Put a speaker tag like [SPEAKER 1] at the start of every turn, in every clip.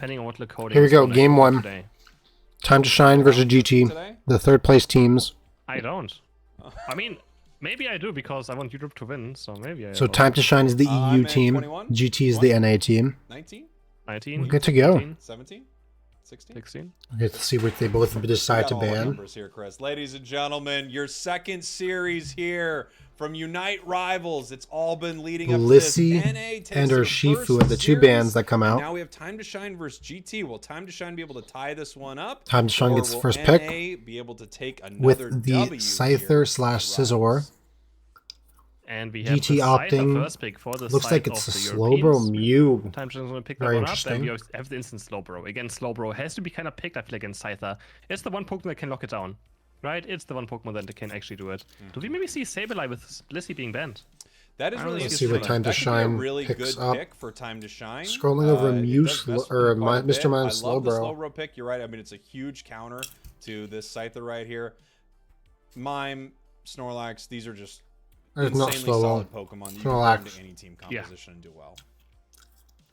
[SPEAKER 1] Depending on what the coding
[SPEAKER 2] Here we
[SPEAKER 1] is
[SPEAKER 2] go,
[SPEAKER 1] gonna
[SPEAKER 2] game
[SPEAKER 1] happen
[SPEAKER 2] one.
[SPEAKER 1] today.
[SPEAKER 2] Time to Shine versus GT,
[SPEAKER 3] Today?
[SPEAKER 2] the third place teams.
[SPEAKER 1] I don't. I mean, maybe I do because I want Europe to win, so maybe I
[SPEAKER 2] So
[SPEAKER 1] will.
[SPEAKER 2] Time to Shine is the
[SPEAKER 3] I'm
[SPEAKER 2] EU
[SPEAKER 3] in
[SPEAKER 2] team,
[SPEAKER 3] 21,
[SPEAKER 2] GT is the NA team.
[SPEAKER 3] 19,
[SPEAKER 1] 19.
[SPEAKER 2] We're good to go.
[SPEAKER 1] 18,
[SPEAKER 3] 17, 16.
[SPEAKER 1] 16.
[SPEAKER 2] Let's see what they both decide to
[SPEAKER 3] Got all the
[SPEAKER 2] ban.
[SPEAKER 3] numbers here, Chris. Ladies and gentlemen, your second series here from Unite Rivals. It's all been leading up to this.
[SPEAKER 2] Blissey
[SPEAKER 3] NA takes
[SPEAKER 2] and
[SPEAKER 3] their
[SPEAKER 2] Urshifu
[SPEAKER 3] first
[SPEAKER 2] are the two
[SPEAKER 3] series,
[SPEAKER 2] bands that come
[SPEAKER 3] and
[SPEAKER 2] out.
[SPEAKER 3] now we have Time to Shine versus GT. Will Time to Shine be able to tie this one up?
[SPEAKER 2] Time to Shine
[SPEAKER 3] or
[SPEAKER 2] gets
[SPEAKER 3] will
[SPEAKER 2] first
[SPEAKER 3] NA
[SPEAKER 2] pick
[SPEAKER 3] be able to take another
[SPEAKER 2] with the
[SPEAKER 3] W
[SPEAKER 2] Scyther slash Scizor.
[SPEAKER 1] And we have
[SPEAKER 2] GT
[SPEAKER 1] the
[SPEAKER 2] opting.
[SPEAKER 1] first pick for the
[SPEAKER 2] Looks
[SPEAKER 1] side
[SPEAKER 2] like it's
[SPEAKER 1] of
[SPEAKER 2] a
[SPEAKER 1] the
[SPEAKER 2] Slowbro
[SPEAKER 1] Europeans.
[SPEAKER 2] Mew.
[SPEAKER 1] Time Shane's going to pick that
[SPEAKER 2] Very
[SPEAKER 1] one up, and
[SPEAKER 2] interesting.
[SPEAKER 1] we have the instant Slowbro. Again, Slowbro has to be kind of picked, I feel like, against Scyther. It's the one Pokemon that can lock it down, right? It's the one Pokemon that can actually do it. Do we maybe see Sableye with Blissey being banned?
[SPEAKER 3] That is
[SPEAKER 1] I don't
[SPEAKER 3] really
[SPEAKER 1] know.
[SPEAKER 2] See what
[SPEAKER 3] interesting.
[SPEAKER 2] Time to
[SPEAKER 3] That could be
[SPEAKER 2] Shine
[SPEAKER 3] a really
[SPEAKER 2] picks
[SPEAKER 3] good
[SPEAKER 2] up.
[SPEAKER 3] pick for Time to Shine.
[SPEAKER 2] Scrolling over
[SPEAKER 3] It
[SPEAKER 2] Mew
[SPEAKER 3] does mess with
[SPEAKER 2] or
[SPEAKER 3] me quite a
[SPEAKER 2] Mr.
[SPEAKER 3] bit.
[SPEAKER 2] Mime
[SPEAKER 3] I love the
[SPEAKER 2] Slowbro.
[SPEAKER 3] Slowbro pick. You're right. I mean, it's a huge counter to this Scyther right here. Mime, Snorlax, these are just
[SPEAKER 2] There's not
[SPEAKER 3] insanely solid
[SPEAKER 2] Slowbro.
[SPEAKER 3] Pokemon that you can
[SPEAKER 2] Snorlax.
[SPEAKER 3] put into any team composition and do well.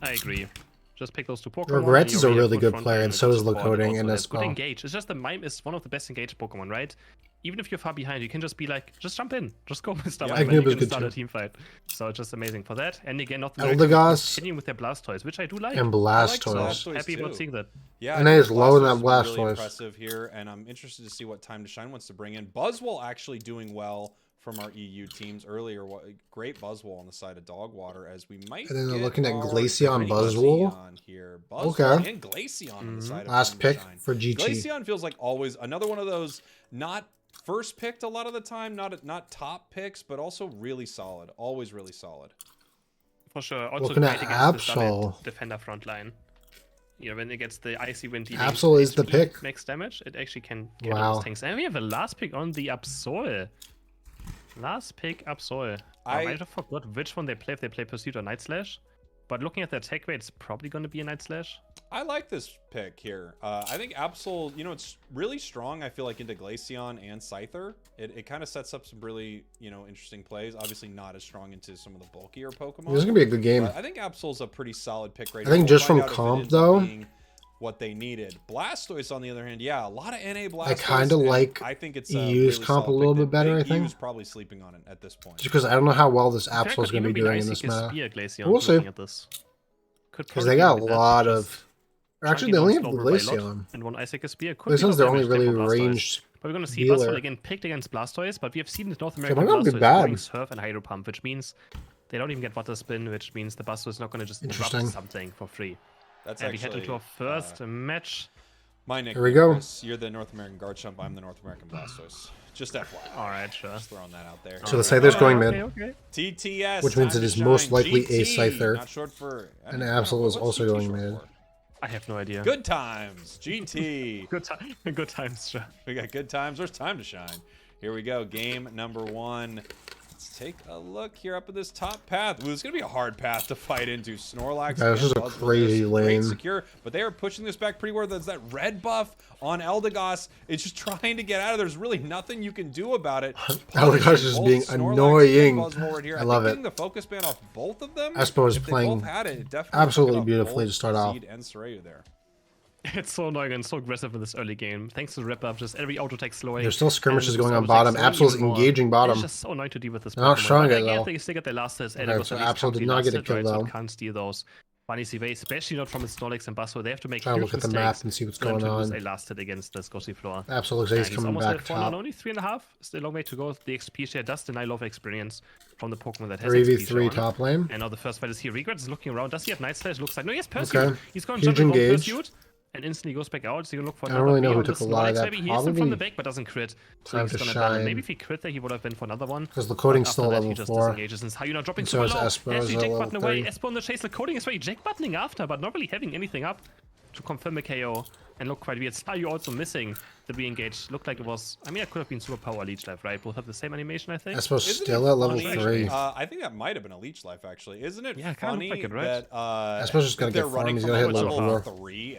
[SPEAKER 1] I agree. Just pick those two Pokemon.
[SPEAKER 2] Regrets
[SPEAKER 1] and
[SPEAKER 2] is
[SPEAKER 1] you're
[SPEAKER 2] a
[SPEAKER 1] really
[SPEAKER 2] really
[SPEAKER 1] full
[SPEAKER 2] good
[SPEAKER 1] front
[SPEAKER 2] player,
[SPEAKER 1] line
[SPEAKER 2] and
[SPEAKER 1] with
[SPEAKER 2] so
[SPEAKER 1] good
[SPEAKER 2] is
[SPEAKER 1] support,
[SPEAKER 2] Locoating
[SPEAKER 1] also
[SPEAKER 2] in
[SPEAKER 1] has
[SPEAKER 2] this
[SPEAKER 1] good
[SPEAKER 2] spell.
[SPEAKER 1] engage. It's just the Mime is one of the best engaged Pokemon, right? Even if you're far behind, you can just be like, just jump in, just go Mr.
[SPEAKER 3] Yeah,
[SPEAKER 1] Mime, and
[SPEAKER 2] Agnew
[SPEAKER 1] you
[SPEAKER 2] was
[SPEAKER 1] can
[SPEAKER 2] good
[SPEAKER 1] start
[SPEAKER 2] too.
[SPEAKER 1] a team fight. So it's just amazing for that. And again, North
[SPEAKER 2] Eldegoss
[SPEAKER 1] continuing with their Blastoise, which I do like.
[SPEAKER 2] and
[SPEAKER 3] I like
[SPEAKER 2] Blastoise.
[SPEAKER 3] Blastoise
[SPEAKER 1] Happy about
[SPEAKER 3] too.
[SPEAKER 1] seeing that.
[SPEAKER 3] Yeah,
[SPEAKER 2] And
[SPEAKER 3] I
[SPEAKER 2] it
[SPEAKER 3] think
[SPEAKER 2] is low in that
[SPEAKER 3] Blastoise is really
[SPEAKER 2] Blastoise.
[SPEAKER 3] impressive here, and I'm interested to see what Time to Shine wants to bring in. Buzzwole actually doing well from our EU teams earlier. Great Buzzwole on the side of Dogwater, as we might.
[SPEAKER 2] And then they're
[SPEAKER 3] get
[SPEAKER 2] looking at
[SPEAKER 3] our
[SPEAKER 2] Glaceon
[SPEAKER 3] Glaceon
[SPEAKER 2] Buzzwole.
[SPEAKER 3] here.
[SPEAKER 2] Okay.
[SPEAKER 3] Buzzwole and Glaceon on the side of
[SPEAKER 2] Last
[SPEAKER 3] Time to
[SPEAKER 2] pick
[SPEAKER 3] Shine.
[SPEAKER 2] for GT.
[SPEAKER 3] Glaceon feels like always another one of those not first picked a lot of the time, not top picks, but also really solid. Always really solid.
[SPEAKER 1] For sure. Also
[SPEAKER 2] Looking at
[SPEAKER 1] great against the
[SPEAKER 2] Absol.
[SPEAKER 1] solid defender front line. You know, when it gets the icy wind dealing
[SPEAKER 2] Absol is the
[SPEAKER 1] HP
[SPEAKER 2] pick.
[SPEAKER 1] max damage, it actually can
[SPEAKER 2] Wow.
[SPEAKER 1] those things. And we have a last pick on the Absol. Last pick Absol. I might have forgot which one they play, if they play Pursuit or Night Slash. But looking at their attack rate, it's probably going to be a Night Slash.
[SPEAKER 3] I like this pick here. I think Absol, you know, it's really strong, I feel like, into Glaceon and Scyther. It kind of sets up some really, you know, interesting plays. Obviously not as strong into some of the bulkier Pokemon.
[SPEAKER 2] This is gonna be a good game.
[SPEAKER 3] But I think Absol's a pretty solid pick right
[SPEAKER 2] I think
[SPEAKER 3] here.
[SPEAKER 2] just from
[SPEAKER 3] find out if it
[SPEAKER 2] comp,
[SPEAKER 3] ends up
[SPEAKER 2] though,
[SPEAKER 3] being what they needed. Blastoise, on the other hand, yeah, a lot of NA Blastoise.
[SPEAKER 2] I kind of
[SPEAKER 3] and
[SPEAKER 2] like
[SPEAKER 3] I think it's
[SPEAKER 2] EU's
[SPEAKER 3] really
[SPEAKER 2] comp a
[SPEAKER 3] solid
[SPEAKER 2] little
[SPEAKER 3] pick.
[SPEAKER 2] bit better, I
[SPEAKER 3] Big U
[SPEAKER 2] think.
[SPEAKER 3] is probably sleeping on it at this point.
[SPEAKER 2] Just because I don't know how well this
[SPEAKER 1] I
[SPEAKER 2] Absol is
[SPEAKER 1] could
[SPEAKER 2] going to
[SPEAKER 1] even
[SPEAKER 2] be doing in
[SPEAKER 1] Icy
[SPEAKER 2] this
[SPEAKER 1] Kiss
[SPEAKER 2] meta.
[SPEAKER 1] Spear Glaceon
[SPEAKER 2] We'll see.
[SPEAKER 1] looking at this. Could
[SPEAKER 2] Because
[SPEAKER 1] probably
[SPEAKER 2] they got
[SPEAKER 1] be
[SPEAKER 2] a
[SPEAKER 1] that,
[SPEAKER 2] lot
[SPEAKER 1] just
[SPEAKER 2] of... Actually, they only have the
[SPEAKER 1] Slowbro by a lot,
[SPEAKER 2] Glaceon.
[SPEAKER 1] and one Icy Kiss Spear. Could be
[SPEAKER 2] Glaceon's their
[SPEAKER 1] enough
[SPEAKER 2] only
[SPEAKER 1] damage
[SPEAKER 2] really
[SPEAKER 1] there for Blastoise.
[SPEAKER 2] ranged
[SPEAKER 1] But we're going to see
[SPEAKER 2] healer.
[SPEAKER 1] Buzzwole again picked against Blastoise, but we have seen the North
[SPEAKER 2] might
[SPEAKER 1] American
[SPEAKER 2] not be
[SPEAKER 1] Blastoise
[SPEAKER 2] bad.
[SPEAKER 1] going Surf and Hydro Pump, which means they don't even get Water Spin, which means the Blastoise is not going to just interrupt
[SPEAKER 2] Interesting.
[SPEAKER 1] something for free.
[SPEAKER 3] That's
[SPEAKER 1] And we
[SPEAKER 3] actually
[SPEAKER 1] head into our first match.
[SPEAKER 3] my nickname.
[SPEAKER 2] Here we go.
[SPEAKER 3] Chris. You're the North American Garchomp. I'm the North American Blastoise. Just FYI.
[SPEAKER 1] Alright, sure.
[SPEAKER 3] Just throwing that out there.
[SPEAKER 2] So the Scyther's going mid.
[SPEAKER 1] Okay.
[SPEAKER 3] TTS,
[SPEAKER 2] Which means
[SPEAKER 3] Time
[SPEAKER 2] it
[SPEAKER 3] to
[SPEAKER 2] is most
[SPEAKER 3] Shine,
[SPEAKER 2] likely a
[SPEAKER 3] GT,
[SPEAKER 2] Scyther.
[SPEAKER 3] Not short for,
[SPEAKER 2] And Absol is
[SPEAKER 3] what's
[SPEAKER 2] also
[SPEAKER 3] GT
[SPEAKER 2] going
[SPEAKER 3] short
[SPEAKER 2] mid.
[SPEAKER 3] for?
[SPEAKER 1] I have no idea.
[SPEAKER 3] Good times, GT.
[SPEAKER 1] Good times, sure.
[SPEAKER 3] We got good times. There's Time to Shine. Here we go. Game number 1. Let's take a look here up at this top path. Ooh, it's going to be a hard path to fight into. Snorlax.
[SPEAKER 2] Yeah, this is a
[SPEAKER 3] Buzzwole,
[SPEAKER 2] crazy
[SPEAKER 3] great
[SPEAKER 2] lane.
[SPEAKER 3] secure, but they are pushing this back pretty well. There's that red buff on Eldegoss. It's just trying to get out of there. There's really nothing you can do about it.
[SPEAKER 2] Eldegoss is just
[SPEAKER 3] Both
[SPEAKER 2] being
[SPEAKER 3] Snorlax and
[SPEAKER 2] annoying.
[SPEAKER 3] Buzzwole right here.
[SPEAKER 2] I love
[SPEAKER 3] think
[SPEAKER 2] it.
[SPEAKER 3] getting the focus ban off both of them.
[SPEAKER 2] Espo is
[SPEAKER 3] if they
[SPEAKER 2] playing
[SPEAKER 3] both had it, definitely
[SPEAKER 2] absolutely
[SPEAKER 3] took it off
[SPEAKER 2] beautifully
[SPEAKER 3] both
[SPEAKER 2] to start off.
[SPEAKER 3] Seed and Soraya there.
[SPEAKER 1] It's so annoying and so aggressive in this early game. Thanks to the rip up, just every auto attack slowing.
[SPEAKER 2] There's still skirmishes
[SPEAKER 1] and
[SPEAKER 2] going on
[SPEAKER 1] this auto
[SPEAKER 2] bottom.
[SPEAKER 1] attack
[SPEAKER 2] Absol's
[SPEAKER 1] slowing even more.
[SPEAKER 2] engaging bottom.
[SPEAKER 1] It's just so annoying to deal with this.
[SPEAKER 2] They're not
[SPEAKER 1] Pokemon,
[SPEAKER 2] showing
[SPEAKER 1] but
[SPEAKER 2] it,
[SPEAKER 1] again,
[SPEAKER 2] though.
[SPEAKER 1] They still get their last hits, and
[SPEAKER 2] Okay,
[SPEAKER 1] it was
[SPEAKER 2] so
[SPEAKER 1] at least
[SPEAKER 2] Absol did
[SPEAKER 1] comfy
[SPEAKER 2] not
[SPEAKER 1] last
[SPEAKER 2] get a
[SPEAKER 1] hit,
[SPEAKER 2] kill,
[SPEAKER 1] right? So
[SPEAKER 2] though.
[SPEAKER 1] it can't steal those. Bunny way, especially not from its Snorlax and Buzzwole. They have to make
[SPEAKER 2] Trying to
[SPEAKER 1] huge
[SPEAKER 2] look at the
[SPEAKER 1] mistakes
[SPEAKER 2] map and see what's
[SPEAKER 1] for them
[SPEAKER 2] going
[SPEAKER 1] to lose
[SPEAKER 2] on.
[SPEAKER 1] a last hit against the Scorsese floor.
[SPEAKER 2] Absol looks like he's
[SPEAKER 1] He's
[SPEAKER 2] coming
[SPEAKER 1] almost
[SPEAKER 2] back
[SPEAKER 1] at 4 now,
[SPEAKER 2] top.
[SPEAKER 1] only 3.5. Still a long way to go. The XP share does deny a lot of experience from the Pokemon that has
[SPEAKER 2] 3v3
[SPEAKER 1] XP shown.
[SPEAKER 2] top lane.
[SPEAKER 1] And now the first fight is here. Regrets is looking around. Does he have Night Slash? Looks like no. He has Pursuit.
[SPEAKER 2] Okay.
[SPEAKER 1] He's going to
[SPEAKER 2] Huge
[SPEAKER 1] jump in
[SPEAKER 2] engage.
[SPEAKER 1] Pursuit and instantly goes back out. So you can look for
[SPEAKER 2] I don't
[SPEAKER 1] another
[SPEAKER 2] really know
[SPEAKER 1] Bee
[SPEAKER 2] who
[SPEAKER 1] on the
[SPEAKER 2] took a lot of
[SPEAKER 1] Snorlax.
[SPEAKER 2] that.
[SPEAKER 1] Maybe he hits him from
[SPEAKER 2] Probably
[SPEAKER 1] the back but doesn't crit. So
[SPEAKER 2] Time
[SPEAKER 1] he's
[SPEAKER 2] to
[SPEAKER 1] gonna die.
[SPEAKER 2] Shine.
[SPEAKER 1] Maybe if he crit there, he would have been for another one.
[SPEAKER 2] Because the coding's
[SPEAKER 1] After
[SPEAKER 2] still
[SPEAKER 1] that, he
[SPEAKER 2] level
[SPEAKER 1] just
[SPEAKER 2] 4.
[SPEAKER 1] disengages. And how you now dropping
[SPEAKER 2] And so
[SPEAKER 1] super
[SPEAKER 2] is
[SPEAKER 1] low.
[SPEAKER 2] Espo
[SPEAKER 1] Actually,
[SPEAKER 2] is at
[SPEAKER 1] Jack
[SPEAKER 2] level
[SPEAKER 1] button away.
[SPEAKER 2] 3.
[SPEAKER 1] Espo on the chase. The coding is very Jack buttoning after, but not really having anything up to confirm a KO. And look quite weird. Staryu also missing the re-engage. Looked like it was. I mean, it could have been Super Power Leech Life, right? Both have the same animation, I think.
[SPEAKER 2] Espo's
[SPEAKER 3] Isn't
[SPEAKER 2] still
[SPEAKER 3] it
[SPEAKER 2] at level
[SPEAKER 3] funny?
[SPEAKER 2] 3.
[SPEAKER 3] I think that might have been a Leech Life, actually. Isn't it
[SPEAKER 1] Yeah, it kinda
[SPEAKER 3] funny
[SPEAKER 1] looked like it, right?
[SPEAKER 3] that
[SPEAKER 2] Espo's just gonna
[SPEAKER 3] they're
[SPEAKER 2] get farmed.
[SPEAKER 3] running
[SPEAKER 2] He's
[SPEAKER 3] from
[SPEAKER 2] gonna hit
[SPEAKER 3] level
[SPEAKER 2] level
[SPEAKER 3] 3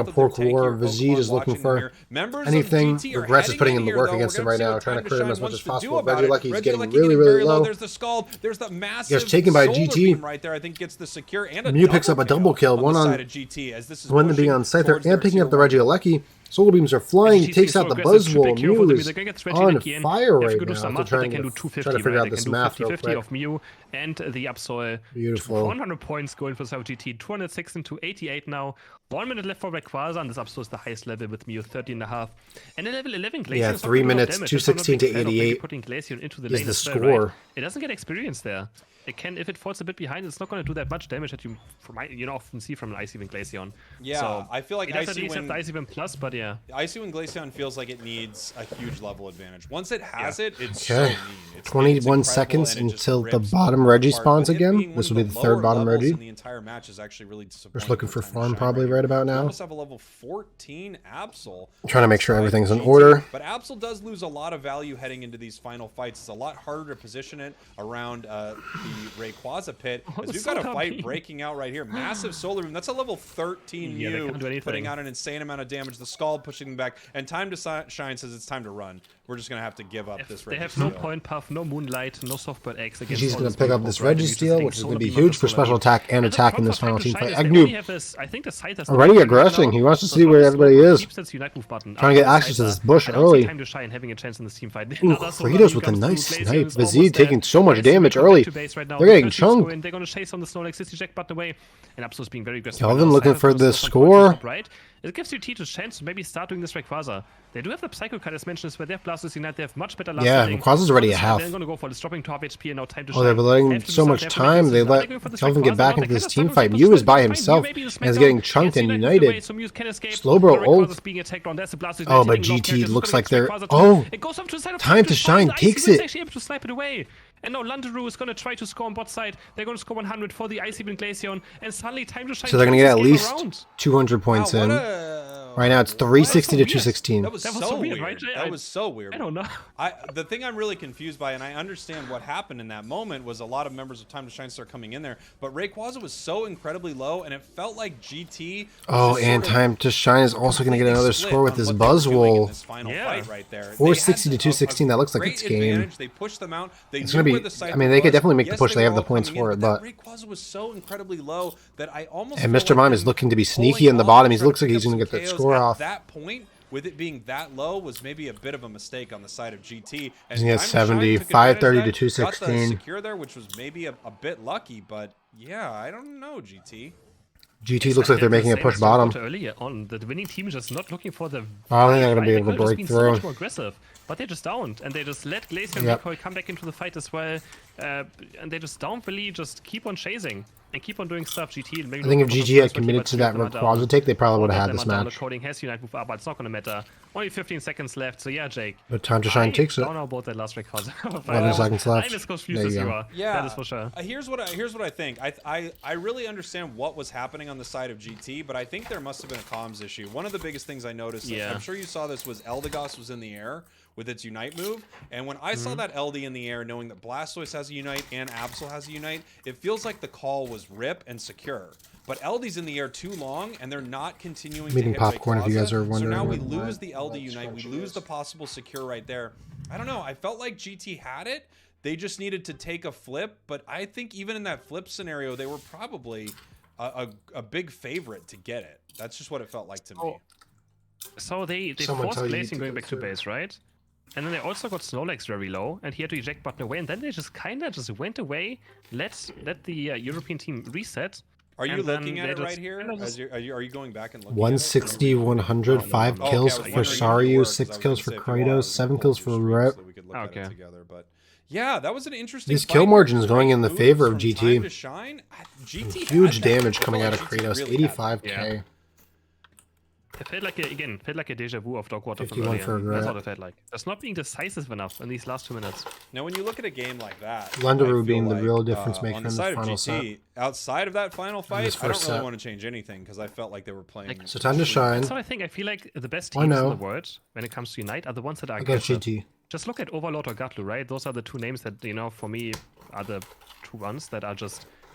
[SPEAKER 2] a poor core. Vizid is looking for anything. Regress is putting in the work against him right now, trying to crit him as much as possible. Reggie Lucky's getting really, really low.
[SPEAKER 3] There's the Scald. There's the massive
[SPEAKER 2] gets taken by GT.
[SPEAKER 3] right there. I think gets the secure and a
[SPEAKER 2] Mew picks up a double kill. One on
[SPEAKER 3] GT as this is
[SPEAKER 2] one being on Scyther and picking up the Reggie Lucky. Solar beams are flying, takes out the Buzzwole. Mew is on fire right
[SPEAKER 1] now.
[SPEAKER 2] After trying to figure out this math real quick.
[SPEAKER 1] Of Mew and the Absol.
[SPEAKER 2] Beautiful.
[SPEAKER 1] 100 points going for South GT, 206 into 88 now. 1 minute left for Rayquaza, and this Absol is the highest level with Mew, 13.5. And in level 11, Glaceon.
[SPEAKER 2] Yeah, 3 minutes, 216 to 88
[SPEAKER 1] putting Glaceon into the
[SPEAKER 2] is
[SPEAKER 1] lane
[SPEAKER 2] the
[SPEAKER 1] score.
[SPEAKER 2] score.
[SPEAKER 1] It doesn't get experience there. It can, if it falls a bit behind, it's not going to do that much damage that you often see from an Icy Wind Glaceon.
[SPEAKER 3] Yeah,
[SPEAKER 1] so
[SPEAKER 3] I feel like
[SPEAKER 1] Icy Wind Plus, but yeah.
[SPEAKER 3] Icy Wind Glaceon feels like it needs a huge level advantage. Once it has it, it's
[SPEAKER 2] okay.
[SPEAKER 3] so mean.
[SPEAKER 2] 21 seconds until the bottom Regi spawns again. This will be the third bottom Regi.
[SPEAKER 3] The entire match is actually really disappointing.
[SPEAKER 2] Just looking for farm probably right about now.
[SPEAKER 3] Almost have a level 14 Absol.
[SPEAKER 2] Trying to make sure everything's in order.
[SPEAKER 3] But Absol does lose a lot of value heading into these final fights. It's a lot harder to position it around the Rayquaza pit. As we've got a fight breaking out right here. Massive solar beam. That's a level 13 Mew putting out an insane amount of damage. The Scald pushing them back. And TimetoShine says it's time to run. We're just going to have to give up this Regi.
[SPEAKER 1] They have no Point Puff, no Moonlight, no Softbird Eggs.
[SPEAKER 2] He's going to pick up this Regi Steel, which is going to be huge for special attack and attack in this final team fight. Agnew already aggressing. He wants to see where everybody is. Trying to get access to this bush early. Ooh, Kratos with a nice snipe. Vizzy taking so much damage early. They're getting chunked.
[SPEAKER 1] They're going to chase on the Snorlax 60 Jack button away. And Absol's being very aggressive.
[SPEAKER 2] Kelvin looking for the score.
[SPEAKER 1] Right? It gives you T2 chance to maybe start doing this Rayquaza. They do have the Psycho card as mentioned, where they have Blastoise Unite, they have much better last
[SPEAKER 2] Rayquaza's already a half.
[SPEAKER 1] They're going to go for this dropping top HP and now time to
[SPEAKER 2] shine. They're letting so much time. They let Kelvin get back into this team fight. Mew is by himself and is getting chunked and united. Slowbro ult. Oh, but GT looks like they're... Oh! TimetoShine takes it.
[SPEAKER 1] And now Landeru is going to try to score on bot side. They're going to score 100 for the Icy Wind Glaceon. And suddenly TimetoShine...
[SPEAKER 2] So they're going to get at least 200 points in. Right now it's 360 to 216.
[SPEAKER 3] That was so weird, right? That was so weird.
[SPEAKER 1] I don't know.
[SPEAKER 3] The thing I'm really confused by, and I understand what happened in that moment, was a lot of members of TimetoShine start coming in there, but Rayquaza was so incredibly low, and it felt like GT...
[SPEAKER 2] Oh, and TimetoShine is also going to get another score with this Buzzwole.
[SPEAKER 3] Right there.
[SPEAKER 2] 460 to 216, that looks like it's game.
[SPEAKER 3] They pushed them out.
[SPEAKER 2] It's going to be... I mean, they could definitely make the push. They have the points for it, but...
[SPEAKER 3] Rayquaza was so incredibly low that I almost...
[SPEAKER 2] And Mr. Mime is looking to be sneaky in the bottom. He looks like he's going to get that score off.
[SPEAKER 3] That point, with it being that low, was maybe a bit of a mistake on the side of GT. And
[SPEAKER 2] he has 70, 530 to 216.
[SPEAKER 3] Got the secure there, which was maybe a bit lucky, but yeah, I don't know, GT.
[SPEAKER 2] GT looks like they're making a push bottom.
[SPEAKER 1] Earlier on, the winning team is just not looking for the...
[SPEAKER 2] I don't think they're going to be able to break through.
[SPEAKER 1] So much more aggressive, but they just downed, and they just let Glaceon and Recoil come back into the fight as well, and they just don't really just keep on chasing and keep on doing stuff. GT. Maybe
[SPEAKER 2] I think if GT had committed to that Rayquaza take, they probably would have had this match.
[SPEAKER 1] Coding has Unite move up, but it's not going to matter. Only 15 seconds left, so yeah, Jake.
[SPEAKER 2] But TimetoShine takes it.
[SPEAKER 1] I don't know about that last Rayquaza.
[SPEAKER 2] 11 seconds left.
[SPEAKER 1] I'm as confused as you are.
[SPEAKER 3] Yeah,
[SPEAKER 1] that is for sure.
[SPEAKER 3] Here's what I think. I really understand what was happening on the side of GT, but I think there must have been a comms issue. One of the biggest things I noticed, I'm sure you saw this, was Eldegoss was in the air with its Unite move, and when I saw that LD in the air, knowing that Blastoise has a Unite and Absol has a Unite, it feels like the call was rip and secure. But LD's in the air too long, and they're not continuing to hit
[SPEAKER 2] popcorn
[SPEAKER 3] Rayquaza.
[SPEAKER 2] if you guys are wondering.
[SPEAKER 3] So now we lose the LD Unite, we lose the possible secure right there. I don't know, I felt like GT had it. They just needed to take a flip, but I think even in that flip scenario, they were probably a big favorite to get it. That's just what it felt like to me.
[SPEAKER 1] So they forced Glaceon going back to base, right? And then they also got Snorlax very low, and he had to eject button away, and then they just kind of just went away, let the European team reset.
[SPEAKER 3] Are you looking at it right here? Are you going back and looking
[SPEAKER 2] 160, 100, 5 kills for Saryu, 6 kills for Kratos, 7 kills for Rep.
[SPEAKER 3] Okay. But yeah, that was an interesting.
[SPEAKER 2] This kill margin is going in the favor of GT.
[SPEAKER 3] GT
[SPEAKER 2] huge damage coming out of Kratos, 85k.
[SPEAKER 1] Yeah. It felt like a deja vu of Dogwater from earlier. That's what it felt like. It's not being decisive enough in these last 2 minutes.
[SPEAKER 3] Now, when you look at a game like that,
[SPEAKER 2] Landeru being the real difference maker in the final set.
[SPEAKER 3] Outside of that final fight, I don't really want to change anything because I felt like they were playing.
[SPEAKER 2] So TimetoShine.
[SPEAKER 1] So I think I feel like the best teams in the world when it comes to Unite are the ones that are aggressive.
[SPEAKER 2] GT.
[SPEAKER 1] Just look at Overlord or Gatlu, right? Those are the two names that, for me, are the two ones that are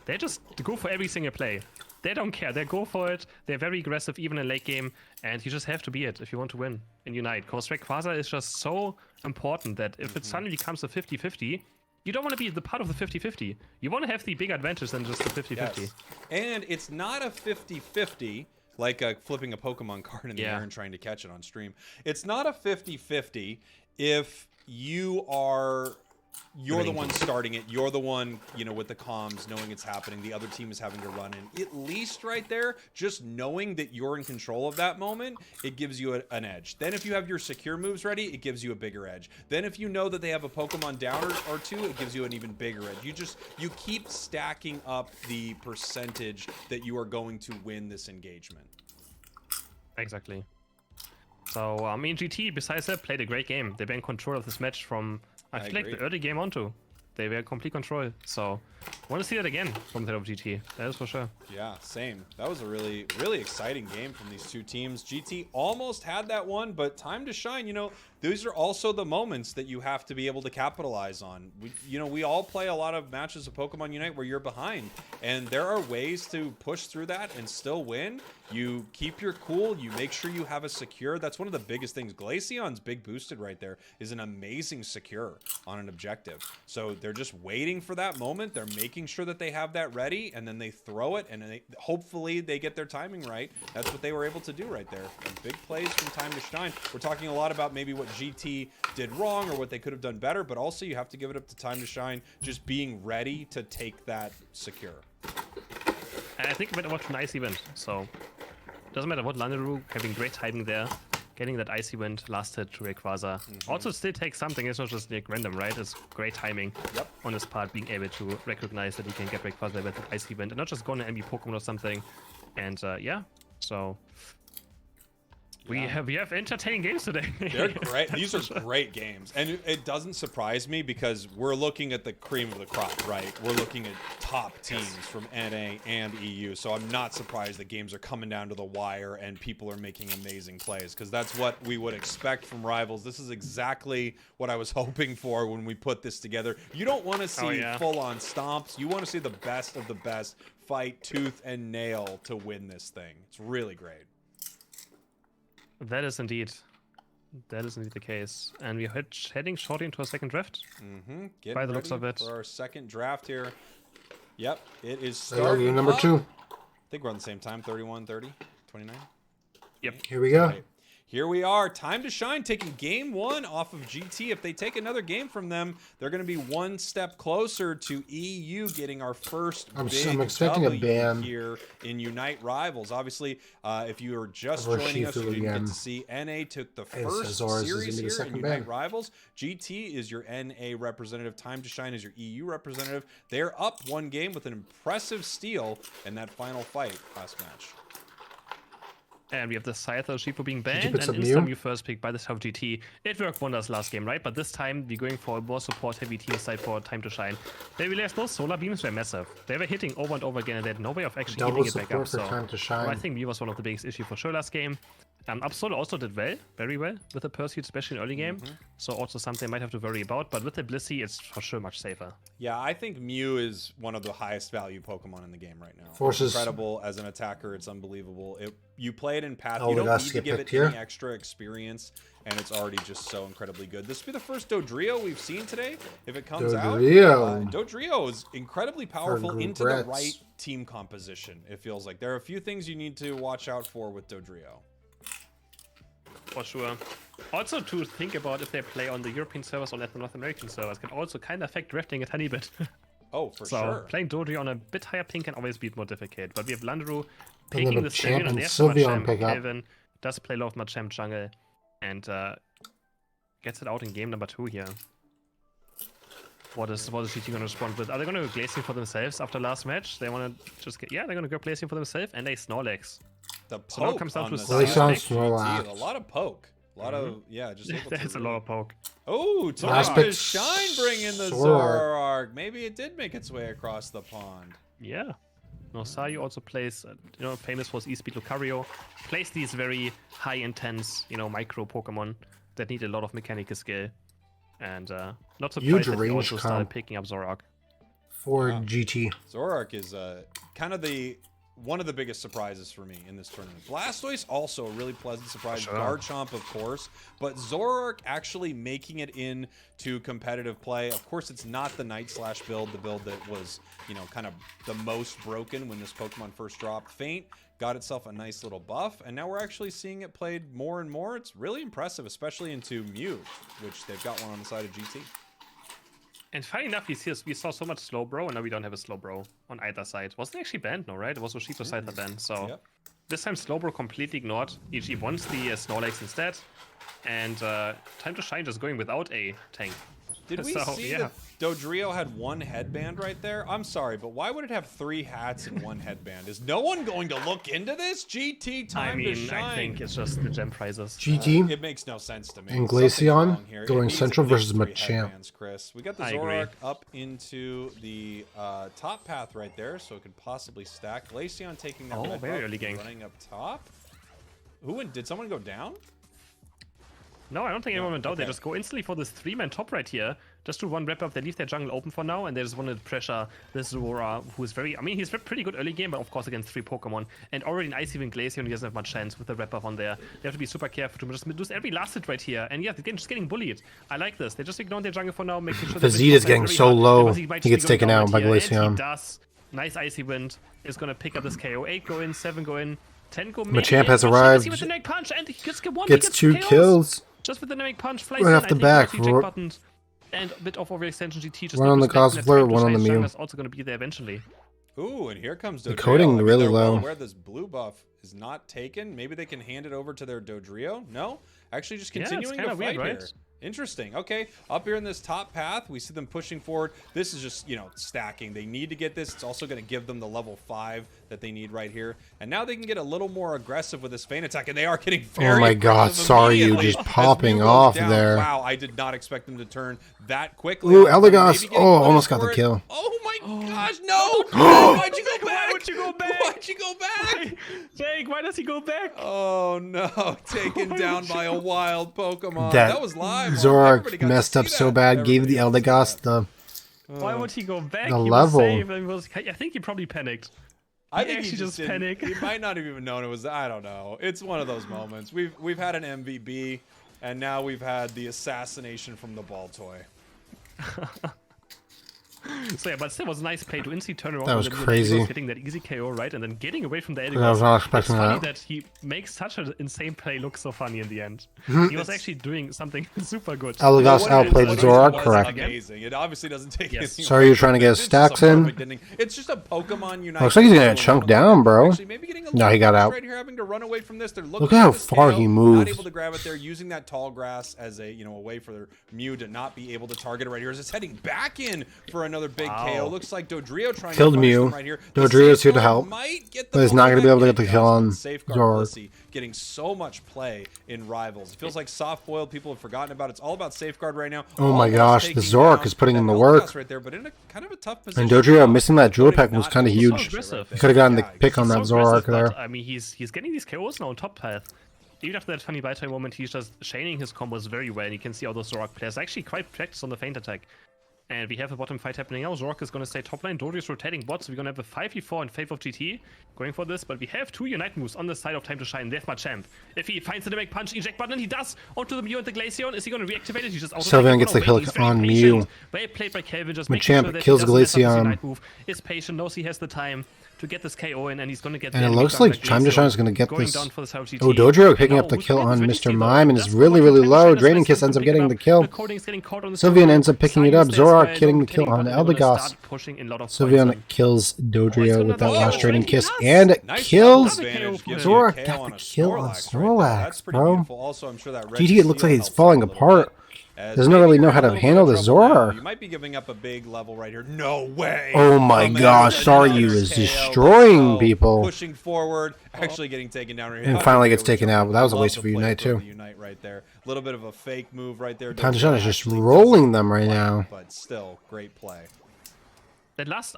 [SPEAKER 1] they just go for every single play. They don't care. They go for it. They're very aggressive, even in late game. And you just have to be it if you want to win in Unite. Because Rayquaza is just so important that if it suddenly becomes a 50-50, you don't want to be the part of the 50-50. You want to have the big advantage than just the 50-50.
[SPEAKER 3] Yes. And it's not a 50-50 like flipping a Pokemon card in the air and trying to catch it on stream. It's not a 50-50 if you're the one starting it. You're the one, with the comms, knowing it's happening. The other team is having to run in. At least right there, just knowing that you're in control of that moment, it gives you an edge. Then if you have your secure moves ready, it gives you a bigger edge. Then if you know that they have a Pokemon down or two, it gives you an even bigger edge. You keep stacking up the percentage that you are going to win this engagement.
[SPEAKER 1] Exactly. So, I mean, GT, besides that, played a great game. They were in control of this match from, I feel like, the early game on to. They were in complete control. So, I want to see that again from the of GT. That is for sure.
[SPEAKER 3] Yeah, same. That was a really, really exciting game from these two teams. GT almost had that one, but time to shine. These are also the moments that you have to be able to capitalize on. We all play a lot of matches of Pokemon Unite where you're behind, and there are ways to push through that and still win. You keep your cool. You make sure you have a secure. That's one of the biggest things. Glaceon's big boosted right there is an amazing secure on an objective. So they're just waiting for that moment. They're making sure that they have that ready, and then they throw it, and hopefully they get their timing right. That's what they were able to do right there. And big plays from Time to Shine. We're talking a lot about maybe what GT did wrong or what they could have done better, but also you have to give it up to Time to Shine just being ready to take that secure.
[SPEAKER 1] And I think it was an ice event, so doesn't matter what. Landeru having great timing there, getting that icy wind last hit to Rayquaza. Also still takes something. It's not just like random, right? It's great timing on his part, being able to recognize that he can get Rayquaza with an icy wind and not just go on an enemy Pokemon or something. And so we have entertaining games today.
[SPEAKER 3] They're great. These are great games. And it doesn't surprise me because we're looking at the cream of the crop, right? We're looking at top teams from NA and EU. So I'm not surprised that games are coming down to the wire and people are making amazing plays because that's what we would expect from Rivals. This is exactly what I was hoping for when we put this together. You don't want to see full-on stomps. You want to see the best of the best fight tooth and nail to win this thing. It's really great.
[SPEAKER 1] That is indeed the case. And we're heading shortly into a second draft. By the looks of it.
[SPEAKER 3] For our second draft here. Yep, it is
[SPEAKER 2] starting. Number 2.
[SPEAKER 3] I think we're on the same time, 31, 30, 29.
[SPEAKER 1] Yep.
[SPEAKER 2] Here we go.
[SPEAKER 3] Right. Here we are. Time to Shine taking game 1 off of GT. If they take another game from them, they're going to be one step closer to EU getting our first
[SPEAKER 2] I'm
[SPEAKER 3] W
[SPEAKER 2] expecting a ban
[SPEAKER 3] here in Unite Rivals. Obviously, if you are just joining us, you didn't get to see NA took the first series here in Unite Rivals. GT is your NA representative. Time to Shine is your EU representative. They're up 1 game with an impressive steal in that final fight last match.
[SPEAKER 1] And we have the Scyther Shifu being banned, and instant Mew first pick by the South GT. It worked wonders last game, right? But this time, we're going for a more support-heavy team side for Time to Shine. They realized those solar beams were massive. They were hitting over and over again, and they had no way of actually hitting it back up. So
[SPEAKER 2] Time to Shine.
[SPEAKER 1] I think Mew was one of the biggest issues for sure last game. Absol also did very well with the Pursuit, especially in early game. So also something they might have to worry about. But with the Blissey, it's for sure much safer.
[SPEAKER 3] Yeah, I think Mew is one of the highest value Pokemon in the game right now.
[SPEAKER 2] Forces.
[SPEAKER 3] Incredible as an attacker. It's unbelievable. You play it in Path. You don't need to give it any extra experience. And it's already just so incredibly good. This will be the first Dodrio we've seen today. If it comes out, Dodrio is incredibly powerful into the right team composition, it feels like. There are a few things you need to watch out for with Dodrio.
[SPEAKER 1] For sure. Also to think about if they play on the European servers or the North American servers can also kind of affect drafting a tiny bit.
[SPEAKER 3] Oh, for
[SPEAKER 1] so
[SPEAKER 3] sure.
[SPEAKER 1] Playing Dodrio on a bit higher ping can always be more difficult. But we have Landeru picking the Sylveon, and there's Machamp. Kelvin does play a lot of Machamp jungle and gets it out in game number 2 here. What is GT going to respond with? Are they going to go Glacier for themselves after last match? They want to just get... Yeah, they're going to go Glacier for themselves, and they Snorlax.
[SPEAKER 3] The poke
[SPEAKER 1] so now it comes down to
[SPEAKER 2] Snorlax.
[SPEAKER 3] A lot of poke. A lot of, just
[SPEAKER 1] that's a lot of poke.
[SPEAKER 3] Oh, Time to Shine bring in the Zoroark. Maybe it did make its way across the pond.
[SPEAKER 1] Yeah. Nosayu also plays, famous for his E-Speed Lucario. Plays these very high intense, micro Pokemon that need a lot of mechanical skill. And not surprised that he also started picking up Zoroark.
[SPEAKER 2] For GT.
[SPEAKER 3] Zoroark is kind of one of the biggest surprises for me in this tournament. Blastoise also a really pleasant surprise. Sure. Garchomp, of course, but Zoroark actually making it into competitive play. Of course, it's not the Night Slash build, the build that was, kind of the most broken when this Pokemon first dropped. Faint got itself a nice little buff, and now we're actually seeing it played more and more. It's really impressive, especially into Mew, which they've got one on the side of GT.
[SPEAKER 1] And funny enough, we saw so much slow bro, and now we don't have a slow bro on either side. Wasn't actually banned, no, right? It was Oshito side that banned, so this time slow bro completely ignored. EG wants the Snorlax instead, and TimetoShine just going without a tank.
[SPEAKER 3] Did we see that Dodrio had one headband right there? I'm sorry, but why would it have 3 hats and 1 headband? Is no one going to look into this? GT time to shine.
[SPEAKER 1] I think it's just the gem prizes.
[SPEAKER 2] GT.
[SPEAKER 3] It makes no sense to me.
[SPEAKER 2] And Glaceon going central versus Machamp.
[SPEAKER 3] Chris. We got the Zoroark up into the top path right there, so it could possibly stack. Glaceon taking that
[SPEAKER 1] very early game.
[SPEAKER 3] Running up top. Did someone go down?
[SPEAKER 1] No, I don't think anyone went down. They just go instantly for this 3-man top right here. Just do one wrap-up. They leave their jungle open for now, and they just want to pressure this Zora, who is very... I mean, he's pretty good early game, but of course against 3 Pokemon. And already an Icy Wind Glaceon, he doesn't have much chance with the wrap-up on there. They have to be super careful to just lose every last hit right here. And yeah, they're just getting bullied. I like this. They just ignore their jungle for now, making sure...
[SPEAKER 2] Vegeta's getting so low. He gets taken out by Glaceon.
[SPEAKER 1] He does. Nice Icy Wind is going to pick up this KO. 8 go in, 7 go in, 10 go...
[SPEAKER 2] Machamp has arrived. Gets 2 kills.
[SPEAKER 1] Just with the dynamic punch, flies
[SPEAKER 2] right off the back.
[SPEAKER 1] And a bit of overextension GT. Just
[SPEAKER 2] one on the Cosplay, one on the Mew.
[SPEAKER 1] Is also going to be there eventually.
[SPEAKER 3] Ooh, and here comes Dodrio.
[SPEAKER 2] The coding really low.
[SPEAKER 3] Where this blue buff is not taken. Maybe they can hand it over to their Dodrio. No, actually just continuing to fight here. Interesting. Okay, up here in this top path, we see them pushing forward. This is just, stacking. They need to get this. It's also going to give them the level 5 that they need right here. And now they can get a little more aggressive with this feint attack, and they are getting very
[SPEAKER 2] Oh my god, sorry you just popping off there.
[SPEAKER 3] Wow, I did not expect them to turn that quickly.
[SPEAKER 2] Ooh, Eldegoss. Oh, almost got the kill.
[SPEAKER 3] Oh my gosh, no! Why'd you go back?
[SPEAKER 1] Why'd you go back?
[SPEAKER 3] Why'd you go back?
[SPEAKER 1] Jake, why does he go back?
[SPEAKER 3] Oh no, taken down by a wild Pokemon.
[SPEAKER 2] That
[SPEAKER 3] was live.
[SPEAKER 2] Zoroark messed up so bad, gave the Eldegoss the...
[SPEAKER 1] Why would he go back?
[SPEAKER 2] The level.
[SPEAKER 1] I think he probably panicked.
[SPEAKER 3] I think he
[SPEAKER 1] just panicked.
[SPEAKER 3] He might not have even known it was. I don't know. It's one of those moments. We've had an MVB, and now we've had the assassination from the ball toy.
[SPEAKER 1] So yeah, but still was a nice play to instantly turn around.
[SPEAKER 2] That was crazy.
[SPEAKER 1] Getting that easy KO, right? And then getting away from the
[SPEAKER 2] I was not expecting
[SPEAKER 1] that. It's funny that he makes such an insane play look so funny in the end. He was actually doing something super good.
[SPEAKER 2] Eldegoss outplayed Zoroark, correct.
[SPEAKER 3] Amazing. It obviously doesn't take anything.
[SPEAKER 2] Sorry, you're trying to get his stacks in?
[SPEAKER 3] It's just a Pokemon Unite.
[SPEAKER 2] Looks like he's going to get chunked down, bro. No, he got out.
[SPEAKER 3] Right here, having to run away from this. They're
[SPEAKER 2] Look at how far he moves.
[SPEAKER 3] Not able to grab it there, using that tall grass as a way for their Mew to not be able to target it right here. As it's heading back in for another big KO. Looks like Dodrio trying
[SPEAKER 2] killed
[SPEAKER 3] to
[SPEAKER 2] Mew.
[SPEAKER 3] right here.
[SPEAKER 2] Dodrio's here to help, but he's not going to be able to get the kill on Zoroark.
[SPEAKER 3] Getting so much play in Rivals. It feels like soft-boiled people have forgotten about it. It's all about Safeguard right now.
[SPEAKER 2] Oh my gosh, the Zoroark is putting in the work.
[SPEAKER 3] Right there, but in a kind of a tough position.
[SPEAKER 2] And Dodrio missing that Jewel Pack was kind of huge. He could have gotten the pick on that Zoroark there.
[SPEAKER 1] I mean, he's getting these KOs now on top path. Even after that funny bite moment, he's just chaining his combos very well. And you can see all those Zoroark players actually quite practiced on the feint attack. And we have a bottom fight happening now. Zoroark is going to stay top lane. Dodrio's rotating bot, so we're going to have a 5v4 in favor of GT going for this. But we have 2 Unite moves on the side of TimetoShine. There's Machamp. If he finds the dynamic punch, eject button, and he does onto the Mew and the Glaceon. Is he going to reactivate it? He's just
[SPEAKER 2] Sylveon gets the kill on Mew.
[SPEAKER 1] Well played by Kelvin. Just
[SPEAKER 2] Machamp
[SPEAKER 1] sure
[SPEAKER 2] kills Glaceon.
[SPEAKER 1] Move. Is patient, knows he has the time to get this KO in, and he's going to get.
[SPEAKER 2] And it looks like TimetoShine is going to get this.
[SPEAKER 1] Oh,
[SPEAKER 2] Dodrio picking up the kill on Mr. Mime, and is really, really low. Draining Kiss ends up getting the kill. Sylveon ends up picking it up. Zoroark getting the kill on Eldegoss. Sylveon kills Dodrio with that last Draining Kiss, and it kills Zoroark. Got the kill on Snorlax, bro. GT, it looks like he's falling apart. Doesn't really know how to handle the Zoroark.
[SPEAKER 3] You might be giving up a big level right here. No way.
[SPEAKER 2] Oh my gosh, Saryu is destroying people.
[SPEAKER 3] Pushing forward, actually getting taken down right here.
[SPEAKER 2] And finally gets taken out, but that was a waste of Unite too.
[SPEAKER 3] Unite right there. A little bit of a fake move right there.
[SPEAKER 2] TimetoShine is just rolling them right now.
[SPEAKER 3] But still, great play.
[SPEAKER 1] That last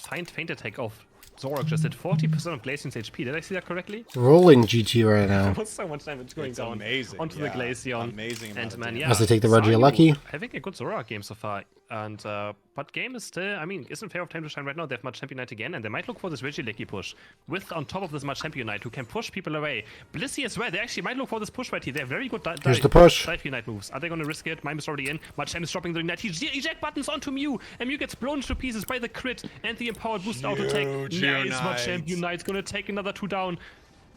[SPEAKER 1] feint attack of Zoroark just did 40% of Glaceon's HP. Did I see that correctly?
[SPEAKER 2] Rolling GT right now.
[SPEAKER 1] There was so much damage going down onto the Glaceon.
[SPEAKER 3] Amazing.
[SPEAKER 1] And man, yeah.
[SPEAKER 2] As they take the Regieleki.
[SPEAKER 1] Having a good Zoroark game so far. And but game is still, I mean, isn't fair of TimetoShine right now. They have Machamp Unite again, and they might look for this Regieleki push with on top of this Machamp Unite who can push people away. Blissey as well. They actually might look for this push right here. They have very good
[SPEAKER 2] Here's the push.
[SPEAKER 1] dive Unite moves. Are they going to risk it? Mime is already in. Machamp is dropping the Unite. He eject buttons onto Mew, and Mew gets blown to pieces by the crit and the empowered boost auto attack. nice. Machamp Unite's gonna take another 2 down.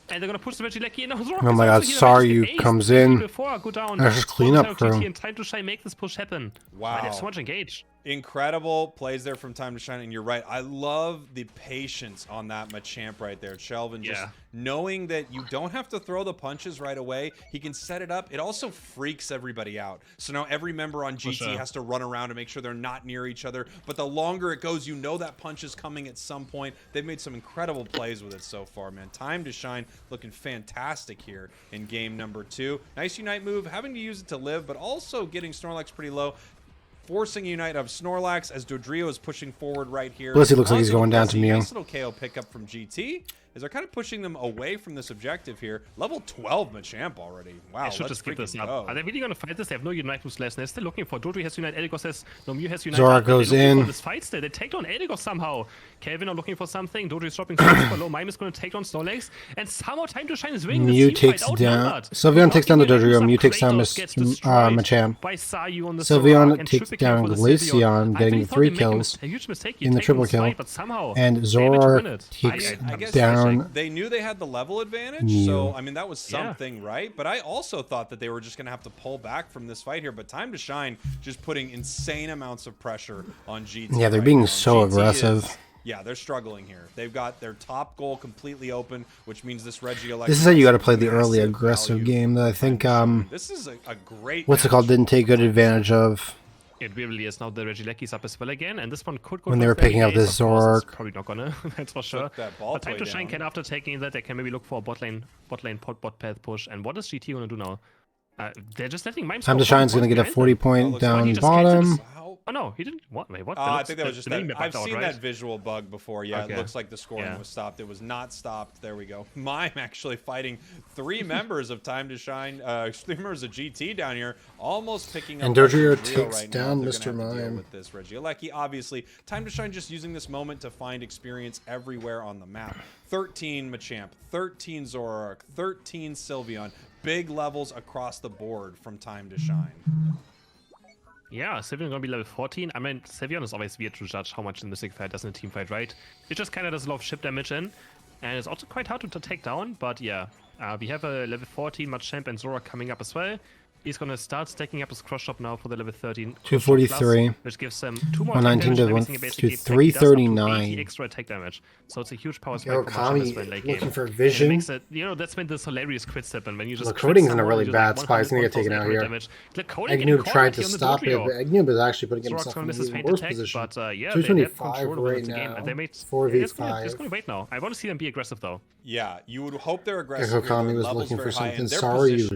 [SPEAKER 1] And they're gonna push the Regieleki in.
[SPEAKER 2] Oh my god, Saryu comes in. That's just cleanup crew.
[SPEAKER 1] And TimetoShine make this push happen.
[SPEAKER 3] Wow.
[SPEAKER 1] They have so much engage.
[SPEAKER 3] Incredible plays there from TimetoShine, and you're right. I love the patience on that Machamp right there. Shelvin just knowing that you don't have to throw the punches right away. He can set it up. It also freaks everybody out. So now every member on GT has to run around to make sure they're not near each other. But the longer it goes, you know that punch is coming at some point. They've made some incredible plays with it so far, man. TimetoShine looking fantastic here in game number 2. Nice Unite move, having to use it to live, but also getting Snorlax pretty low. Forcing Unite of Snorlax as Dodrio is pushing forward right here.
[SPEAKER 2] Blissey looks like he's going down to Mew.
[SPEAKER 3] Nice little KO pickup from GT. As they're kind of pushing them away from this objective here. Level 12 Machamp already. Wow,
[SPEAKER 1] they should just keep this up. Are they really going to fight this? They have no Unite moves less. They're still looking for Dodrio has Unite, Eldegoss has no, Mew has Unite.
[SPEAKER 2] Zora goes in.
[SPEAKER 1] This fight still. They take down Eldegoss somehow. Kelvin are looking for something. Dodrio is dropping super low. Mime is going to take down Snorlax. And somehow TimetoShine is winning.
[SPEAKER 2] Mew takes down. Sylveon takes down the Dodrio. Mew takes down Machamp. Sylveon takes down Glaceon, getting 3 kills in the triple kill. And Zora takes down.
[SPEAKER 3] They knew they had the level advantage, so I mean that was something, right? But I also thought that they were just gonna have to pull back from this fight here. But TimetoShine just putting insane amounts of pressure on GT.
[SPEAKER 2] Yeah, they're being so aggressive.
[SPEAKER 3] Yeah, they're struggling here. They've got their top goal completely open, which means this Regieleki.
[SPEAKER 2] This is how you got to play the early aggressive game that I think
[SPEAKER 3] this is a great.
[SPEAKER 2] What's it called? Didn't take good advantage of.
[SPEAKER 1] It really is. Now the Regieleki's up as well again, and this one could go
[SPEAKER 2] when they were picking up this Zork.
[SPEAKER 1] Probably not gonna, that's for sure. But TimetoShine can, after taking that, they can maybe look for a bot path push. And what is GT gonna do now? They're just letting Mime.
[SPEAKER 2] TimetoShine's gonna get a 40-point down bottom.
[SPEAKER 1] Oh no, he didn't. What? Wait, what?
[SPEAKER 3] I think that was just that. I've seen that visual bug before. Yeah, it looks like the scoring was stopped. It was not stopped. There we go. Mime actually fighting 3 members of TimetoShine, 3 members of GT down here, almost picking up.
[SPEAKER 2] And Dodrio takes down Mr. Mime.
[SPEAKER 3] With this Regieleki, obviously, TimetoShine just using this moment to find experience everywhere on the map. 13 Machamp, 13 Zoroark, 13 Sylveon. Big levels across the board from TimetoShine.
[SPEAKER 1] Yeah, Sylveon gonna be level 14. I mean, Sylveon is always weird to judge how much in Mystic Fight does in a team fight, right? It just kind of does a lot of ship damage in, and it's also quite hard to take down, but yeah. We have a level 14 Machamp and Zora coming up as well. He's gonna start stacking up his cross shop now for the level 13.
[SPEAKER 2] 243.
[SPEAKER 1] Which gives them 2 more
[SPEAKER 2] 119 to 339.
[SPEAKER 1] Extra attack damage. So it's a huge power
[SPEAKER 2] spike for Machamp late game. Looking for vision.
[SPEAKER 1] Makes it, you know, that's when this hilarious quits happen. When you just
[SPEAKER 2] Coding's in a really bad spot. He's gonna get taken out here. Agnew tried to stop it, but Agnew was actually putting himself in a worse position.
[SPEAKER 1] But yeah,
[SPEAKER 2] 225 right now. 4v5.
[SPEAKER 1] Just gonna wait now. I want to see them be aggressive though.
[SPEAKER 3] Yeah, you would hope they're aggressive.
[SPEAKER 2] Ekokami was looking for something. Saryu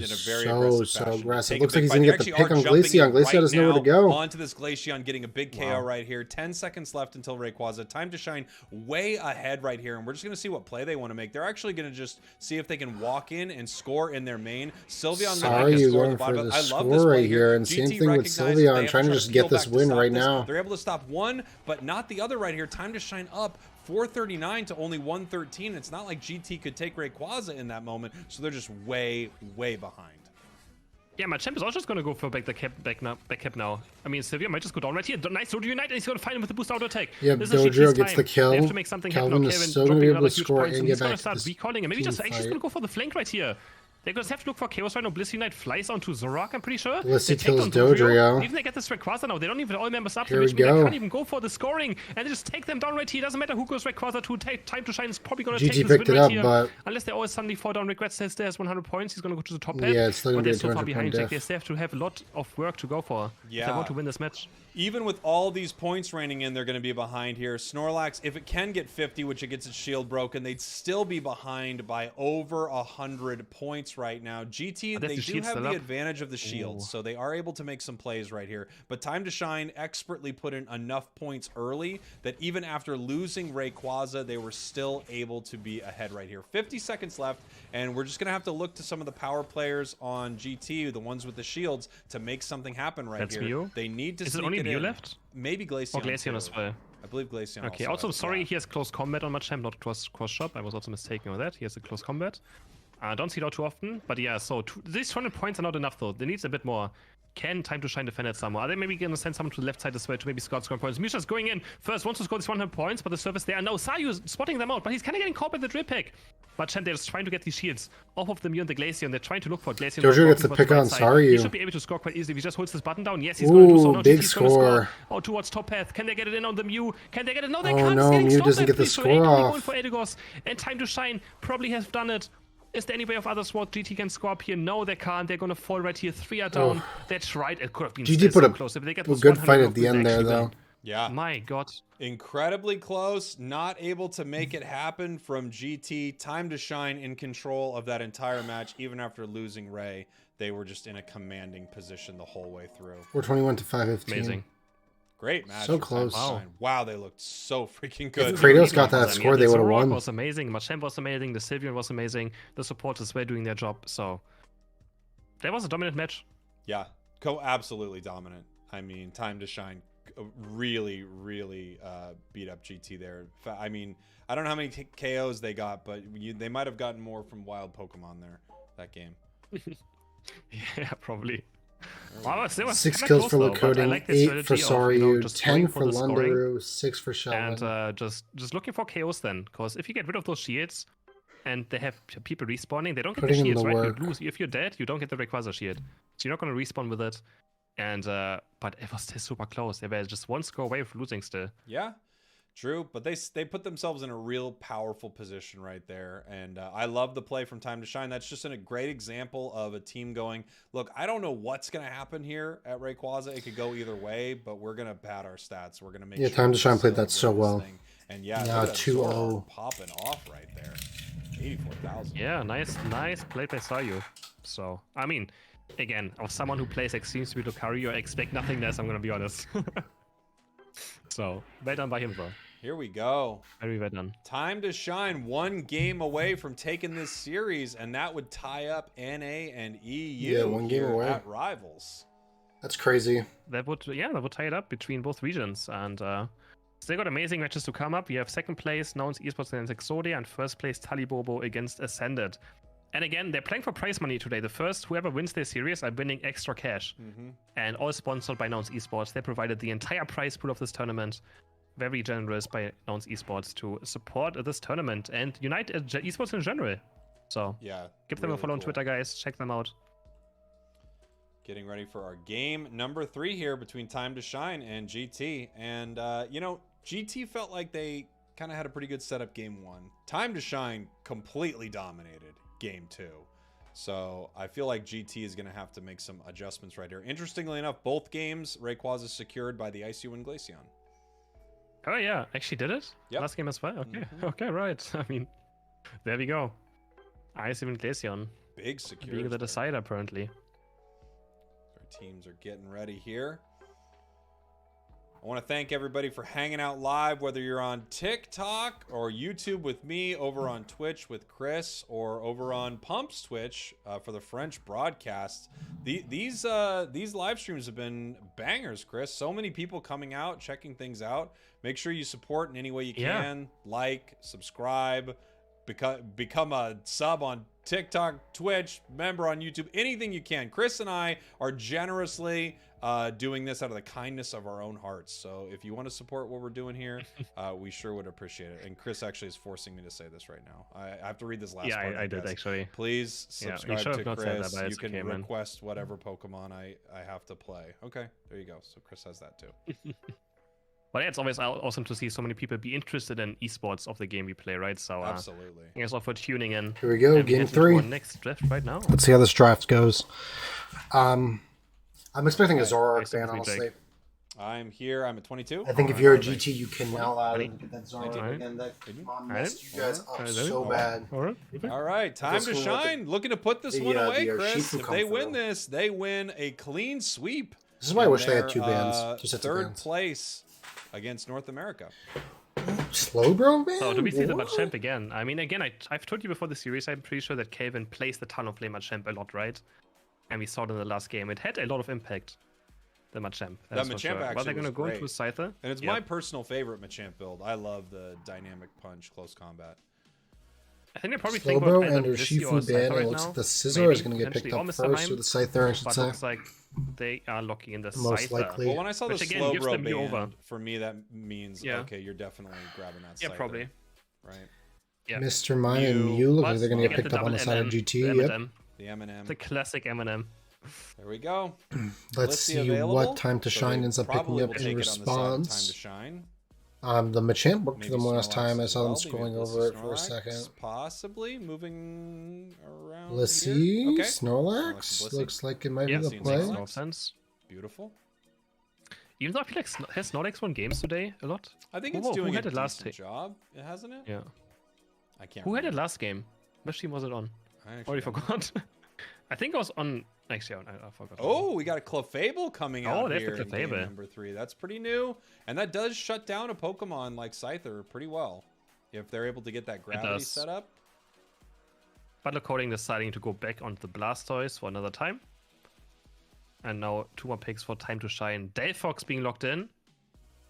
[SPEAKER 2] was so aggressive. It looks like he's going to get the pick on Glaceon. Glaceon doesn't know where to go.
[SPEAKER 3] Onto this Glaceon, getting a big KO right here. 10 seconds left until Rayquaza. TimetoShine way ahead right here. And we're just going to see what play they want to make. They're actually going to just see if they can walk in and score in their main. Sylveon
[SPEAKER 2] Saryu going for the score right here. And same thing with Sylveon, trying to just get this win right now.
[SPEAKER 3] They're able to stop one, but not the other right here. TimetoShine up 439 to only 113. It's not like GT could take Rayquaza in that moment, so they're just way behind.
[SPEAKER 1] Yeah, Machamp is also just gonna go for back cap now. I mean, Sylveon might just go down right here. Nice Dodrio Unite, and he's gonna find him with the boost auto attack.
[SPEAKER 2] Yeah, Dodrio gets the kill.
[SPEAKER 1] They have to make something
[SPEAKER 2] Kelvin is still gonna be able to score and get back
[SPEAKER 1] to start recalling, and maybe just actually gonna go for the flank right here. They're going to have to look for Chaos right now. Blissey Unite flies onto Zoroark, I'm pretty sure.
[SPEAKER 2] Blissey kills Dodrio.
[SPEAKER 1] Even they get this Rayquaza now. They don't even all members up.
[SPEAKER 2] Here we go.
[SPEAKER 1] They can't even go for the scoring. And they just take them down right here. Doesn't matter who goes Rayquaza to. TimetoShine is probably going to take this win right here. But unless they always suddenly fall down. Regret still has 100 points. He's going to go to the top half.
[SPEAKER 2] Yeah, it's still going to be
[SPEAKER 1] so far behind Jack. They still have to have a lot of work to go for.
[SPEAKER 3] Yeah.
[SPEAKER 1] If they want to win this match.
[SPEAKER 3] Even with all these points raining in, they're going to be behind here. Snorlax, if it can get 50, which it gets its shield broken, they'd still be behind by over 100 points right now. GT, they do have the advantage of the shields, so they are able to make some plays right here. But TimetoShine expertly put in enough points early that even after losing Rayquaza, they were still able to be ahead right here. 50 seconds left, and we're just going to have to look to some of the power players on GT, the ones with the shields, to make something happen right here.
[SPEAKER 1] Mew?
[SPEAKER 3] They need to
[SPEAKER 1] Is it only Mew left?
[SPEAKER 3] Maybe Glaceon.
[SPEAKER 1] Oh, Glaceon as well.
[SPEAKER 3] I believe Glaceon.
[SPEAKER 1] Okay, also sorry, he has close combat on Machamp, not cross shop. I was also mistaken on that. He has a close combat. Don't see it out too often, but yeah, so these 200 points are not enough though. They need a bit more. Can TimetoShine defend it somewhere? Are they maybe going to send someone to the left side as well to maybe score points? Misha's going in first, wants to score these 100 points, but the surface there. No, Sayu's spotting them out, but he's kind of getting caught by the drip pick. But Chen, they're just trying to get these shields off of the Mew and the Glacier, and they're trying to look for Glacier.
[SPEAKER 2] Jojo gets the pick on Sayu.
[SPEAKER 1] He should be able to score quite easily if he just holds this button down. Yes, he's going to do so. Now
[SPEAKER 2] big
[SPEAKER 1] GT's
[SPEAKER 2] score.
[SPEAKER 1] Oh, towards top path. Can they get it in on the Mew? Can they get it? No, they
[SPEAKER 2] Oh
[SPEAKER 1] can't.
[SPEAKER 2] no, Mew doesn't get the score off.
[SPEAKER 1] Going for Edegos, and TimetoShine probably has done it. Is there any way of others what GT can score up here? No, they can't. They're going to fall right here. 3 are down. Oh. That's right. It could have been
[SPEAKER 2] GT put
[SPEAKER 1] so
[SPEAKER 2] a
[SPEAKER 1] close. If they get
[SPEAKER 2] good fight at the end there, though.
[SPEAKER 3] Yeah.
[SPEAKER 1] My God.
[SPEAKER 3] Incredibly close. Not able to make it happen from GT. TimetoShine in control of that entire match. Even after losing Ray, they were just in a commanding position the whole way through.
[SPEAKER 2] 421 to 515.
[SPEAKER 1] Amazing.
[SPEAKER 3] Great match.
[SPEAKER 2] So close.
[SPEAKER 3] Wow, they looked so freaking good.
[SPEAKER 2] If Kratos got that score, they would have won.
[SPEAKER 1] The was amazing. Machamp was amazing. The Sylveon was amazing. The supporters were doing their job. So that was a dominant match.
[SPEAKER 3] Yeah, absolutely dominant. I mean, TimetoShine really, really beat up GT there. I mean, I don't know how many KOs they got, but they might have gotten more from wild Pokemon there that game.
[SPEAKER 1] Yeah, probably.
[SPEAKER 2] Wow, 6 kills for Lakota, like 8 for Soryu, 10 for Lundaru, 6 for Sheldon.
[SPEAKER 1] And just looking for KOs then, because if you get rid of those shields and they have people respawning, they don't get the shields, right? You lose. If you're dead, you don't get the Rayquaza shield. So you're not going to respawn with it. And but it was still super close. They were just 1 score away from losing still.
[SPEAKER 3] Yeah. True, but they put themselves in a real powerful position right there, and I love the play from TimetoShine. That's just a great example of a team going, look, I don't know what's going to happen here at Rayquaza. It could go either way, but we're going to pad our stats. We're going to make sure
[SPEAKER 2] TimetoShine played that so well.
[SPEAKER 3] And yeah,
[SPEAKER 2] 2-0
[SPEAKER 3] popping off right there. 84,000.
[SPEAKER 1] Yeah, nice play by Sayu. So, I mean, again, of someone who plays Extreme Speed Lucario, I expect nothing less, I'm going to be honest. So, well done by him, though.
[SPEAKER 3] Here we go.
[SPEAKER 1] Very well done.
[SPEAKER 3] TimetoShine 1 game away from taking this series, and that would tie up NA and EU.
[SPEAKER 2] Yeah, 1 game away
[SPEAKER 3] at Rivals.
[SPEAKER 2] That's crazy.
[SPEAKER 1] That would tie it up between both regions, and they got amazing matches to come up. We have 2nd place Nouns Esports against Exodia, and 1st place Talibobo against Ascended. And again, they're playing for prize money today. The first, whoever wins their series are winning extra cash. And all sponsored by Nouns Esports. They provided the entire prize pool of this tournament. Very generous by Nouns Esports to support this tournament and unite esports in general. So
[SPEAKER 3] yeah,
[SPEAKER 1] give them a follow on Twitter, guys. Check them out.
[SPEAKER 3] Getting ready for our game number 3 here between TimetoShine and GT. And, you know, GT felt like they kind of had a pretty good setup game 1. TimetoShine completely dominated game 2. So I feel like GT is going to have to make some adjustments right here. Interestingly enough, both games Rayquaza secured by the ICU and Glaceon.
[SPEAKER 1] Oh yeah, actually did it?
[SPEAKER 3] Yep.
[SPEAKER 1] Last game as well? Okay, okay, right. I mean, there we go. ICU and Glaceon.
[SPEAKER 3] Big secure.
[SPEAKER 1] Being the decider, apparently.
[SPEAKER 3] Our teams are getting ready here. I want to thank everybody for hanging out live, whether you're on TikTok or YouTube with me, over on Twitch with Chris, or over on Pump's Twitch for the French broadcast. These live streams have been bangers, Chris. So many people coming out, checking things out. Make sure you support in any way you can. Like, subscribe, become a sub on TikTok, Twitch, member on YouTube, anything you can. Chris and I are generously doing this out of the kindness of our own hearts. So if you want to support what we're doing here, we sure would appreciate it. And Chris actually is forcing me to say this right now. I have to read this last part.
[SPEAKER 1] Yeah, I did actually.
[SPEAKER 3] Please subscribe to Chris. You can request whatever Pokemon I have to play. Okay, there you go. So Chris has that too.
[SPEAKER 1] But yeah, it's always awesome to see so many people be interested in esports of the game we play, right? So
[SPEAKER 3] absolutely.
[SPEAKER 1] Thanks all for tuning in.
[SPEAKER 2] Here we go, game 3.
[SPEAKER 1] Next draft right now.
[SPEAKER 2] Let's see how this draft goes. I'm expecting a Zoroark ban, honestly.
[SPEAKER 3] I'm here. I'm at 22.
[SPEAKER 2] I think if you're a GT, you can now allow them to get that Zoroark again. That messed you guys up so bad.
[SPEAKER 3] All right, TimetoShine. Looking to put this one away, Chris. If they win this, they win a clean sweep.
[SPEAKER 2] This is why I wish they had 2 bans. 2 sets of
[SPEAKER 3] 3rd
[SPEAKER 2] bans.
[SPEAKER 3] place against North America.
[SPEAKER 2] Slowbro ban?
[SPEAKER 1] So do we see the Machamp again? I mean, again, I've told you before the series, I'm pretty sure that Calvin plays the Tunnel Flame Machamp a lot, right? And we saw it in the last game. It had a lot of impact, the Machamp.
[SPEAKER 3] That Machamp actually
[SPEAKER 1] Are they going to go into a Scyther?
[SPEAKER 3] And it's my personal favorite Machamp build. I love the Dynamic Punch close combat.
[SPEAKER 1] I think they're probably thinking
[SPEAKER 2] Slowbro
[SPEAKER 1] about
[SPEAKER 2] and
[SPEAKER 1] either
[SPEAKER 2] Urshifu
[SPEAKER 1] Scyther
[SPEAKER 2] ban.
[SPEAKER 1] right
[SPEAKER 2] It looks
[SPEAKER 1] now.
[SPEAKER 2] like the Scissor is going to get
[SPEAKER 1] Potentially
[SPEAKER 2] picked up
[SPEAKER 1] or Mr.
[SPEAKER 2] first,
[SPEAKER 1] Mime,
[SPEAKER 2] or the Scyther, I should
[SPEAKER 1] but
[SPEAKER 2] say.
[SPEAKER 1] looks like they are locking in the
[SPEAKER 2] Most
[SPEAKER 1] Scyther.
[SPEAKER 2] likely.
[SPEAKER 3] Well, when I saw the
[SPEAKER 1] Which again gives
[SPEAKER 3] Slowbro
[SPEAKER 1] them you
[SPEAKER 3] ban,
[SPEAKER 1] over.
[SPEAKER 3] for me that means okay, you're definitely grabbing that.
[SPEAKER 1] Yeah,
[SPEAKER 3] Scyther,
[SPEAKER 1] probably.
[SPEAKER 3] Right.
[SPEAKER 1] Yeah.
[SPEAKER 2] Mr. Mime and Mew look like they're going to get picked up on the side of GT. Yep.
[SPEAKER 3] The M&M.
[SPEAKER 1] The classic M&M.
[SPEAKER 3] There we go.
[SPEAKER 2] Let's see what TimetoShine ends up picking up in response. The Machamp worked for them last time. I saw them scrolling over it for a second.
[SPEAKER 3] Possibly moving around.
[SPEAKER 2] Blissey,
[SPEAKER 3] Okay.
[SPEAKER 2] Snorlax. Looks like it might be the play.
[SPEAKER 1] Makes no sense.
[SPEAKER 3] Beautiful.
[SPEAKER 1] Even though I feel like has Snorlax won games today a lot?
[SPEAKER 3] I think it's doing a decent job, hasn't it?
[SPEAKER 1] Yeah.
[SPEAKER 3] I can't.
[SPEAKER 1] Who had it last game? Which team was it on? I already forgot. I think I was on. Actually, I forgot.
[SPEAKER 3] Oh, we got a Clefable coming out
[SPEAKER 1] there's
[SPEAKER 3] here
[SPEAKER 1] the
[SPEAKER 3] in game
[SPEAKER 1] Clefable.
[SPEAKER 3] number 3. That's pretty new, and that does shut down a Pokemon like Scyther pretty well if they're able to get that gravity set up.
[SPEAKER 1] Butler Coding deciding to go back onto the Blastoise for another time, and now 2 more picks for TimetoShine. Delphox being locked in.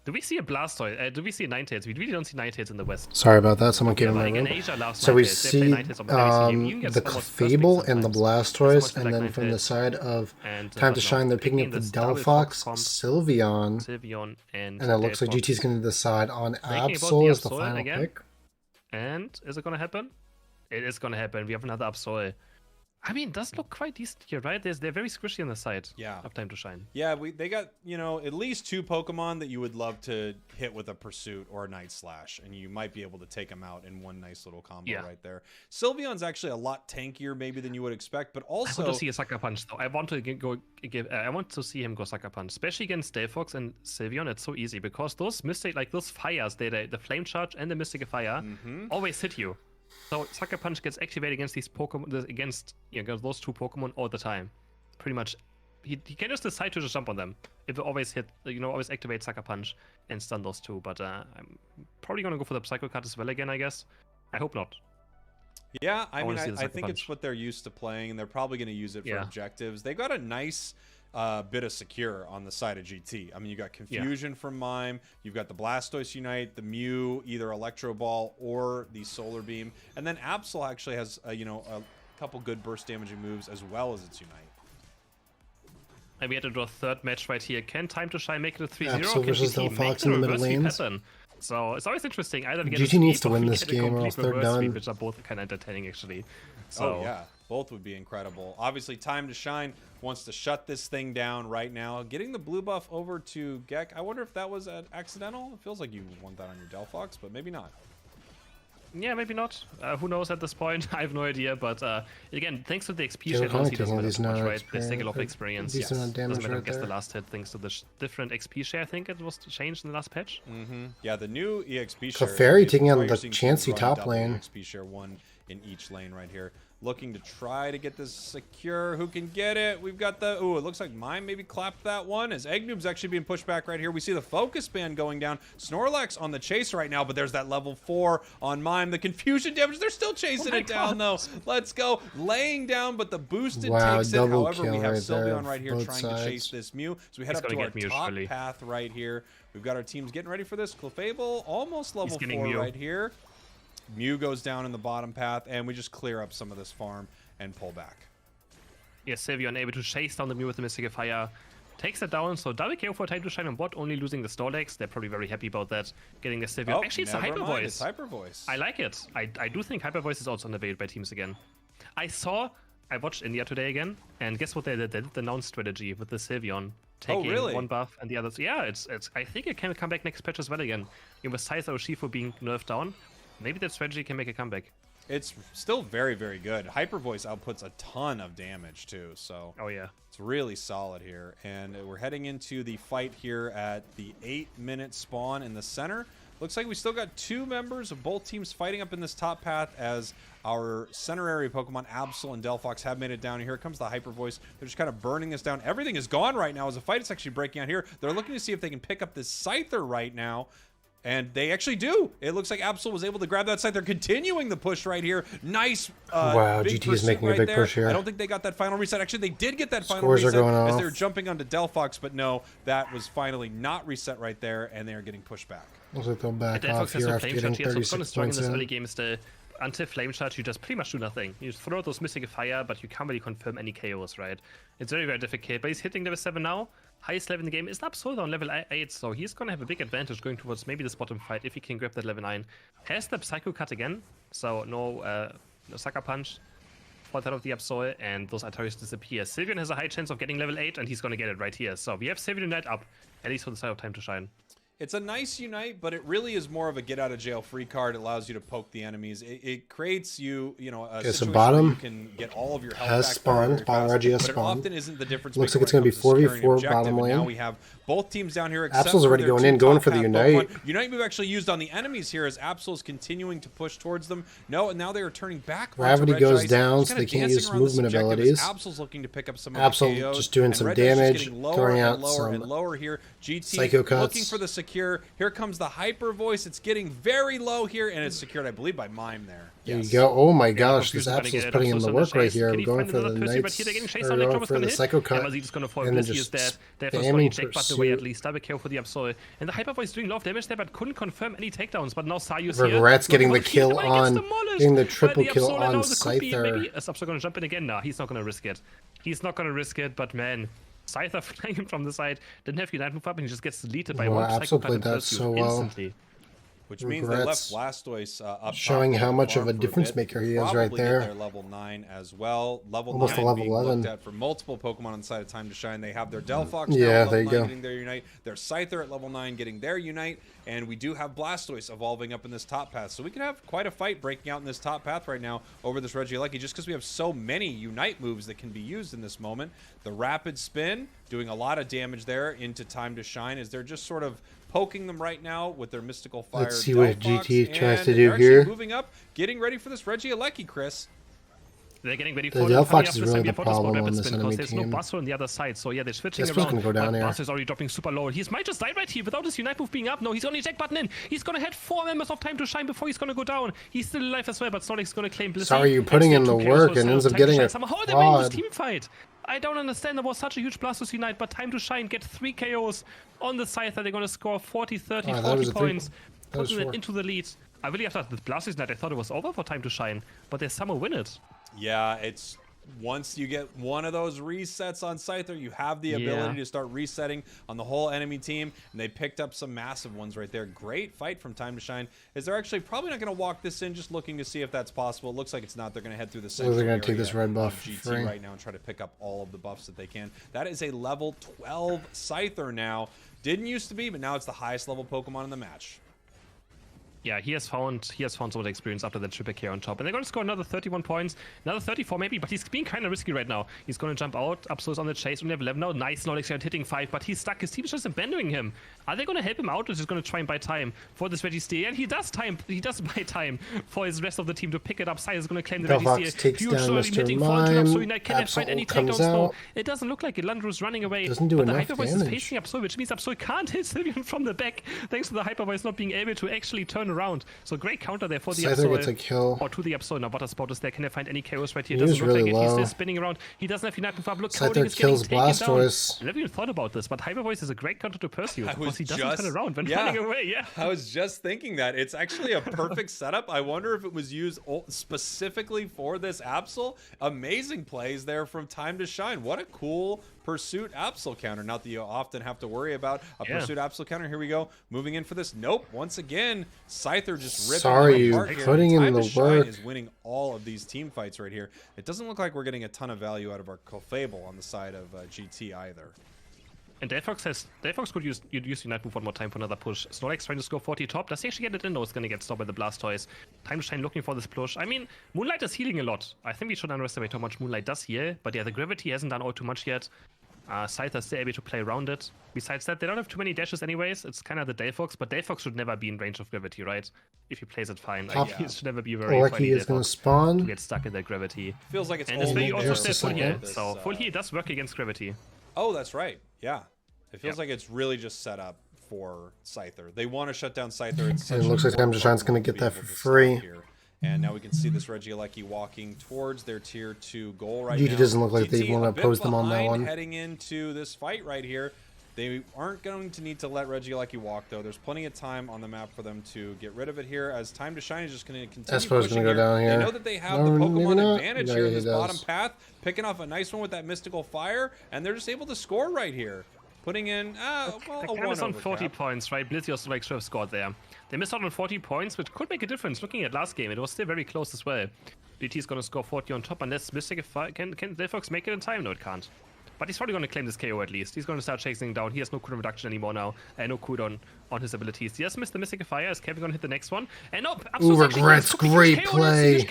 [SPEAKER 1] Do we see a Blastoise? Do we see a Ninetales? We really don't see Ninetales in the West.
[SPEAKER 2] Sorry about that. Someone came in my room. So we see the Clefable and the Blastoise, and then from the side of TimetoShine, they're picking up the Delphox, Sylveon, and it looks like GT's going to decide on Absol as the final pick.
[SPEAKER 1] And is it going to happen? It is going to happen. We have another Absol. I mean, it does look quite decent here, right? They're very squishy on the side.
[SPEAKER 3] Yeah.
[SPEAKER 1] Of TimetoShine.
[SPEAKER 3] Yeah, they got, at least 2 Pokemon that you would love to hit with a Pursuit or a Night Slash, and you might be able to take them out in one nice little combo right there. Sylveon's actually a lot tankier maybe than you would expect, but also...
[SPEAKER 1] I want to see a Sucker Punch, though. I want to see him go Sucker Punch, especially against Delphox and Sylveon. It's so easy, because those those fires, the Flame Charge and the Mystic Fire, always hit you. So Sucker Punch gets activated against these Pokemon, against those 2 Pokemon all the time. Pretty much, he can just decide to just jump on them. It will always hit, always activate Sucker Punch and stun those 2. But I'm probably gonna go for the Psycho card as well again, I guess. I hope not.
[SPEAKER 3] Yeah, I mean, I think it's what they're used to playing, and they're probably going to use it for objectives. They got a nice bit of secure on the side of GT. I mean, you got Confusion from Mime, you've got the Blastoise Unite, the Mew, either Electro Ball or the Solar Beam, and then Absol actually has a couple good burst damaging moves as well as its Unite.
[SPEAKER 1] And we had to draw a 3rd match right here. Can TimetoShine make it a 3-0?
[SPEAKER 2] Absol versus Delphox in the middle lanes.
[SPEAKER 1] So it's always interesting. Either
[SPEAKER 2] GT needs to win this game or else they're done.
[SPEAKER 1] Which are both kind of entertaining, actually. So,
[SPEAKER 3] oh, yeah. Both would be incredible. Obviously, TimetoShine wants to shut this thing down right now. Getting the blue buff over to Gek. I wonder if that was an accidental. It feels like you want that on your Delphox, but maybe not.
[SPEAKER 1] Yeah, maybe not. Who knows at this point? I have no idea. But again, thanks to the XP share, he doesn't matter too much, right? They take a lot of experience.
[SPEAKER 2] Doesn't matter
[SPEAKER 1] who gets the last hit, thanks to the different XP share. I think it was changed in the last patch.
[SPEAKER 3] Yeah, the new EXP share.
[SPEAKER 2] Clefairy taking on the Chansey top lane.
[SPEAKER 3] XP share 1 in each lane right here. Looking to try to get this secure. Who can get it? We've got the... Ooh, it looks like Mime maybe clapped that one. As Eggnoob's actually being pushed back right here. We see the focus band going down. Snorlax on the chase right now, but there's that level 4 on Mime. The confusion damage. They're still chasing it down, though. Let's go. Laying down, but the boosted takes it. However, we have Sylveon right here trying to chase this Mew. So we head up to our top path right here. We've got our teams getting ready for this. Clefable, almost level 4 right here. Mew goes down in the bottom path, and we just clear up some of this farm and pull back.
[SPEAKER 1] Yeah, Sylveon able to chase down the Mew with the Mystic Fire. Takes it down, so double KO for TimetoShine on bot, only losing the Snorlax. They're probably very happy about that. Getting the Sylveon.
[SPEAKER 3] Oh,
[SPEAKER 1] actually, it's a Hyper Voice.
[SPEAKER 3] It's Hyper Voice.
[SPEAKER 1] I like it. I do think Hyper Voice is also undervalued by teams again. I watched India today again, and guess what they did? They did the announced strategy with the Sylveon. Taking one buff and the others. Yeah, it's. I think it can come back next patch as well again. With Scyther or Urshifu being nerfed down. Maybe that strategy can make a comeback.
[SPEAKER 3] It's still very, very good. Hyper Voice outputs a ton of damage, too. So it's really solid here. And we're heading into the fight here at the 8-minute spawn in the center. Looks like we still got 2 members of both teams fighting up in this top path as our center area Pokemon, Absol and Delphox, have made it down. Here comes the Hyper Voice. They're just kind of burning this down. Everything is gone right now as the fight is actually breaking out here. They're looking to see if they can pick up this Scyther right now. And they actually do. It looks like Absol was able to grab that side. They're continuing the push right here. Nice.
[SPEAKER 2] Wow, GT is making a big push here.
[SPEAKER 3] I don't think they got that final reset. Actually, they did get that final
[SPEAKER 2] reset
[SPEAKER 3] as they were jumping onto Delphox, but no, that was finally not reset right there, and they are getting pushed back.
[SPEAKER 2] Looks like they'll back off here after getting 36 points in.
[SPEAKER 1] This early game is the until Flame Charge, you just pretty much do nothing. You just throw those Mystic Fire, but you can't really confirm any KOs, right? It's very, very difficult. But he's hitting level 7 now. Highest level in the game is Absol on level 8, so he's gonna have a big advantage going towards maybe this bottom fight if he can grab that level 9. Has the Psycho Cut again, so no Sucker Punch. Falls out of the Absol, and those Ataris disappear. Sylvian has a high chance of getting level 8, and he's gonna get it right here. So we have Sylvian Unite up, at least for the side of Time to Shine.
[SPEAKER 3] It's a nice Unite, but it really is more of a get-out-of-jail-free card. It allows you to poke the enemies. It creates you, a situation where you can get all of your health
[SPEAKER 2] has
[SPEAKER 3] back
[SPEAKER 2] spawned. Bottom Reggie has
[SPEAKER 3] but
[SPEAKER 2] spawned.
[SPEAKER 3] It often isn't the difference.
[SPEAKER 2] Looks like it's going to be 4v4 bottom lane.
[SPEAKER 3] Now we have both teams down here.
[SPEAKER 2] Absol's already going in, going for the Unite.
[SPEAKER 3] Unite move actually used on the enemies here as Absol is continuing to push towards them. No, and now they are turning back.
[SPEAKER 2] Gravity goes down, so they can't use movement abilities.
[SPEAKER 3] Absol's looking to pick up some
[SPEAKER 2] Absol just doing some damage, throwing out some
[SPEAKER 3] lower here. GT
[SPEAKER 2] Psycho Cuts.
[SPEAKER 3] looking for the secure. Here comes the Hyper Voice. It's getting very low here, and it's secured, I believe, by Mime there.
[SPEAKER 2] There you go. Oh my gosh, this Absol's putting in the work right here. Going for the Knights, or going for the Psycho Cut, and then just spamming Pursuit.
[SPEAKER 1] Away at least. Double kill for the Absol. And the Hyper Voice doing a lot of damage there, but couldn't confirm any takedowns. But now Sayu's here.
[SPEAKER 2] Regrets getting the kill on, getting the triple kill on Scyther.
[SPEAKER 1] Maybe Absol's gonna jump in again. Nah, he's not gonna risk it. He's not gonna risk it, but man. Scyther flying him from the side, didn't have Unite move up, and he just gets deleted by one Psycho Cut
[SPEAKER 2] played that so well.
[SPEAKER 1] Instantly.
[SPEAKER 3] Which means they left Blastoise up
[SPEAKER 2] showing
[SPEAKER 3] top
[SPEAKER 2] how much of a difference maker he is right there.
[SPEAKER 3] Their level 9 as well. Level
[SPEAKER 2] Almost
[SPEAKER 3] 9
[SPEAKER 2] a level
[SPEAKER 3] being
[SPEAKER 2] 11.
[SPEAKER 3] looked at for multiple Pokemon on the side of Time to Shine. They have their Delphox
[SPEAKER 2] yeah,
[SPEAKER 3] now
[SPEAKER 2] there you go.
[SPEAKER 3] getting their Unite. Their Scyther at level 9 getting their Unite. And we do have Blastoise evolving up in this top path. So we can have quite a fight breaking out in this top path right now over this Regieleki, just because we have so many Unite moves that can be used in this moment. The Rapid Spin doing a lot of damage there into Time to Shine as they're just sort of poking them right now with their Mystical Fire.
[SPEAKER 2] Let's see what GT tries to do
[SPEAKER 3] they're
[SPEAKER 2] here.
[SPEAKER 3] Moving up, getting ready for this Regieleki, Chris.
[SPEAKER 1] They're getting ready for
[SPEAKER 2] the Delphox is really the problem on this enemy
[SPEAKER 1] there's
[SPEAKER 2] team.
[SPEAKER 1] no Buster on the other side, so yeah, they're switching
[SPEAKER 2] This
[SPEAKER 1] around.
[SPEAKER 2] gonna go down here.
[SPEAKER 1] Buster's already dropping super low. He might just die right here without his Unite move being up. No, he's only eject button in. He's gonna head 4 members of Time to Shine before he's gonna go down. He's still alive as well, but Snorlax's gonna claim Blissey.
[SPEAKER 2] Sorry, you're putting in the work and ends up getting a
[SPEAKER 1] Somehow they're winning this team fight. I don't understand. There was such a huge Blastoise Unite, but Time to Shine get 3 KOs on the side that they're gonna score 40, 30, 40 points, putting it into the lead. I really thought the Blastoise Unite, I thought it was over for Time to Shine, but they somehow win it.
[SPEAKER 3] Yeah, it's once you get one of those resets on Scyther, you have the ability to start resetting on the whole enemy team, and they picked up some massive ones right there. Great fight from Time to Shine. Is they're actually probably not going to walk this in, just looking to see if that's possible. It looks like it's not. They're going to head through the central
[SPEAKER 2] they're going
[SPEAKER 3] area
[SPEAKER 2] to take this red buff
[SPEAKER 3] GT right now and try to pick up all of the buffs that they can. That is a level 12 Scyther now. Didn't used to be, but now it's the highest level Pokemon in the match.
[SPEAKER 1] Yeah, he has found some of the experience after that triple K on top. And they're going to score another 31 points, another 34 maybe, but he's being kind of risky right now. He's going to jump out, Absol's on the chase, only have 11 now. Nice, Snorlax hitting 5, but he's stuck. His team is just abandoning him. Are they going to help him out, or just going to try and buy time for this Registeel? And he does buy time for his rest of the team to pick it up. Sai is going to claim the
[SPEAKER 2] Registeel. Takes
[SPEAKER 1] huge
[SPEAKER 2] down Mr. Mime.
[SPEAKER 1] Can they find any takedowns? No, it doesn't look like it. Landru's running away.
[SPEAKER 2] Doesn't do
[SPEAKER 1] but
[SPEAKER 2] enough
[SPEAKER 1] the Hyper Voice is
[SPEAKER 2] damage.
[SPEAKER 1] facing Absol, which means Absol can't hit Sylvian from the back, thanks to the Hyper Voice not being able to actually turn around. So great counter there for the
[SPEAKER 2] Scyther gets a kill.
[SPEAKER 1] Or to the Absol. Now Butter Spot is there. Can they find any KOs right here?
[SPEAKER 2] He was
[SPEAKER 1] Doesn't look
[SPEAKER 2] really
[SPEAKER 1] like it. He's
[SPEAKER 2] low.
[SPEAKER 1] still spinning around. He doesn't have enough to look.
[SPEAKER 2] Scyther kills Blastoise.
[SPEAKER 1] I never even thought about this, but Hyper Voice is a great counter to Pursuit because he doesn't turn around when running away. Yeah,
[SPEAKER 3] I was just thinking that. It's actually a perfect setup. I wonder if it was used specifically for this Absol. Amazing plays there from Time to Shine. What a cool Pursuit Absol counter. Not that you often have to worry about a Pursuit Absol counter. Here we go. Moving in for this. Nope. Once again, Scyther just ripping
[SPEAKER 2] Sorry,
[SPEAKER 3] apart
[SPEAKER 2] you're
[SPEAKER 3] here.
[SPEAKER 2] putting in
[SPEAKER 3] Time
[SPEAKER 2] the
[SPEAKER 3] to Shine
[SPEAKER 2] work.
[SPEAKER 3] is winning all of these team fights right here. It doesn't look like we're getting a ton of value out of our Clefable on the side of GT either.
[SPEAKER 1] And Delphox could use Unite move one more time for another push. Snorlax trying to score 40 top. Does he actually get it in? No, it's going to get stopped by the Blastoise. Time to Shine looking for this push. I mean, Moonlight is healing a lot. I think we should underestimate how much Moonlight does heal. But yeah, the Gravity hasn't done all too much yet. Scyther is still able to play around it. Besides that, they don't have too many dashes anyways. It's kind of the Delphox, but Delphox should never be in range of Gravity, right? If he plays it fine. He should never be very
[SPEAKER 2] Lucky is going to spawn.
[SPEAKER 1] To get stuck in that Gravity.
[SPEAKER 3] Feels like it's
[SPEAKER 1] and especially also still full heal.
[SPEAKER 3] this,
[SPEAKER 1] So full heal does work against Gravity.
[SPEAKER 3] Oh, that's right. Yeah. It feels like it's really just set up for Scyther. They want to shut down Scyther.
[SPEAKER 2] And it looks like Time to Shine's going to get that for free.
[SPEAKER 3] And now we can see this Regieleki walking towards their tier 2 goal right now.
[SPEAKER 2] GT doesn't look like they
[SPEAKER 3] GT
[SPEAKER 2] want to oppose them on that one.
[SPEAKER 3] Heading into this fight right here. They aren't going to need to let Regieleki walk, though. There's plenty of time on the map for them to get rid of it here, as Time to Shine is just going to continue pushing
[SPEAKER 2] go down here.
[SPEAKER 3] They know that they have the Pokemon advantage here in this bottom path, picking off a nice one with that Mystical Fire, and they're just able to score right here. Putting in, well,
[SPEAKER 1] the cap is on 40 points, right? Blizzy also like should have scored there. They missed out on 40 points, which could make a difference. Looking at last game, it was still very close as well. GT is going to score 40 on top, unless Mystic can Delphox make it in time? No, it can't. But he's probably going to claim this KO at least. He's going to start chasing down. He has no cooldown reduction anymore now. No cooldown on his abilities. He has missed the Mystic Fire. Is Kevin going to hit the next one? And no,
[SPEAKER 2] Regrets, great play.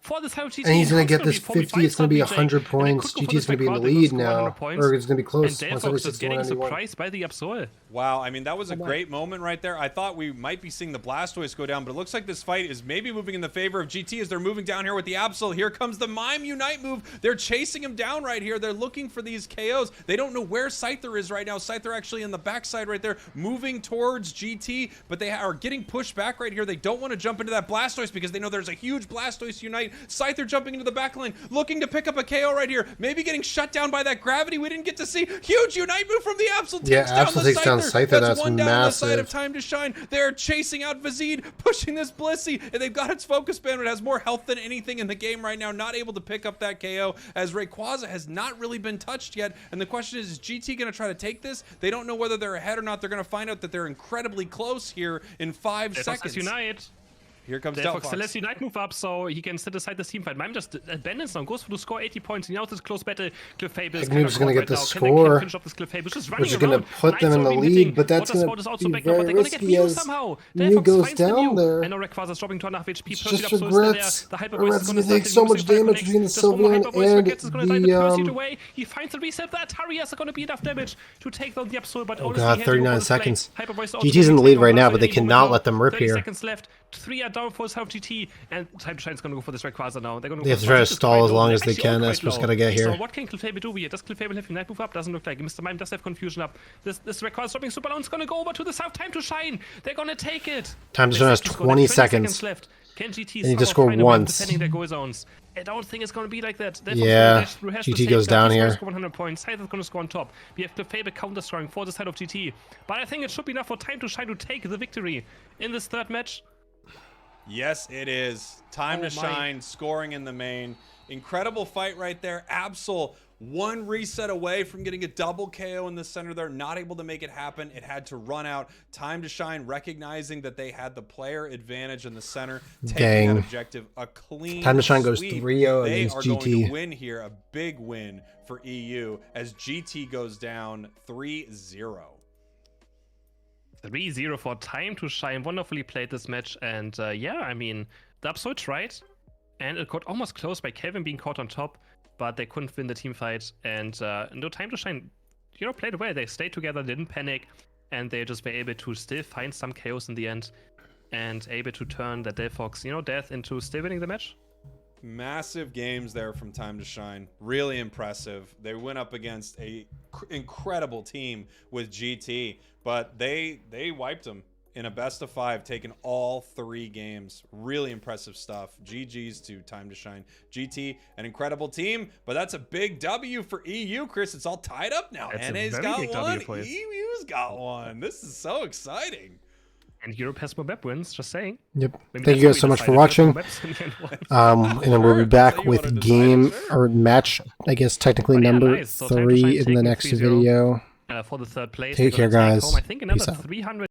[SPEAKER 1] For this GT,
[SPEAKER 2] and he's going to get this 50. It's going to be 100 points. GT's going to be in the lead now. Or it's going to be close.
[SPEAKER 1] And Delphox is getting surprised by the Absol.
[SPEAKER 3] Wow, I mean, that was a great moment right there. I thought we might be seeing the Blastoise go down, but it looks like this fight is maybe moving in the favor of GT as they're moving down here with the Absol. Here comes the Mime Unite move. They're chasing him down right here. They're looking for these KOs. They don't know where Scyther is right now. Scyther actually in the backside right there, moving towards GT, but they are getting pushed back right here. They don't want to jump into that Blastoise because they know there's a huge Blastoise Unite. Scyther jumping into the back lane, looking to pick up a KO right here. Maybe getting shut down by that gravity we didn't get to see. Huge Unite move from the Absol.
[SPEAKER 2] Absol takes down Scyther. That's
[SPEAKER 3] one down
[SPEAKER 2] massive.
[SPEAKER 3] On the side of Time to Shine. They're chasing out Vizid, pushing this Blissey, and they've got its focus band. It has more health than anything in the game right now. Not able to pick up that KO as Rayquaza has not really been touched yet. And the question is GT going to try to take this? They don't know whether they're ahead or not. They're going to find out that they're incredibly close here in 5 seconds.
[SPEAKER 1] Unite.
[SPEAKER 3] Here comes
[SPEAKER 1] Delphox. Celeste Unite move up, so he can sit aside this team fight. Mime just abandons now, goes for to score 80 points. Now this close battle. Clefable is
[SPEAKER 2] going to get the score, which is going to put them in the lead, but that's going to be very risky as Mew goes down there.
[SPEAKER 1] And Rayquaza is dropping to 1.5 HP.
[SPEAKER 2] Just regrets. Regrets going to take so much damage between the Sylveon and the...
[SPEAKER 1] He finds the reset. That Atari is going to be enough damage to take down the Absol, but
[SPEAKER 2] oh god, 39 seconds. GT's in the lead right now, but they cannot let them rip here.
[SPEAKER 1] 30 seconds left. 3 are down for South GT, and Time to Shine is going to go for this Rayquaza now. They're going to
[SPEAKER 2] they have to try to stall as long as they can. That's what's going to get here.
[SPEAKER 1] So what can Clefable do here? Does Clefable have Unite move up? Doesn't look like. Mr. Mime does have Confusion up. This Rayquaza dropping Super Balloon is going to go over to the South. Time to Shine. They're going to take it.
[SPEAKER 2] Time to Shine has 20 seconds
[SPEAKER 1] left. Can GT
[SPEAKER 2] they need to score once.
[SPEAKER 1] Defending their goal zones? I don't think it's going to be like that.
[SPEAKER 2] Yeah, GT goes down here.
[SPEAKER 1] 100 points. Scyther's going to score on top. We have Clefable counter-scoring for the side of GT. But I think it should be enough for Time to Shine to take the victory in this third match.
[SPEAKER 3] Yes, it is. Time to Shine, scoring in the main. Incredible fight right there. Absol, one reset away from getting a double KO in the center there. Not able to make it happen. It had to run out. Time to Shine, recognizing that they had the player advantage in the center. Taking that objective. A clean
[SPEAKER 2] Time to Shine goes
[SPEAKER 3] sweep.
[SPEAKER 2] 3-0 against GT.
[SPEAKER 3] They are going to win here. A big win for EU as GT goes down 3-0.
[SPEAKER 1] 3-0 for Time to Shine. Wonderfully played this match, and yeah, I mean, the Absol tried, and it got almost close by Kevin being caught on top, but they couldn't win the team fight. And no, Time to Shine, you know, played well. They stayed together, didn't panic, and they just were able to still find some chaos in the end, and able to turn the Delphox, you know, death into still winning the match.
[SPEAKER 3] Massive games there from Time to Shine. Really impressive. They went up against a incredible team with GT, but they wiped them in a best of 5, taking all 3 games. Really impressive stuff. GG's to Time to Shine. GT, an incredible team, but that's a big W for EU, Chris. It's all tied up now. NA's got one. EU's got one. This is so exciting.
[SPEAKER 1] And Europe has more map wins, just saying.
[SPEAKER 2] Yep. Thank you guys so much for watching. And then we'll be back with game or match, I guess technically number 3 in the next video.
[SPEAKER 1] For the third place.
[SPEAKER 2] Take care, guys.
[SPEAKER 1] I think another
[SPEAKER 2] Peace out.
[SPEAKER 1] 300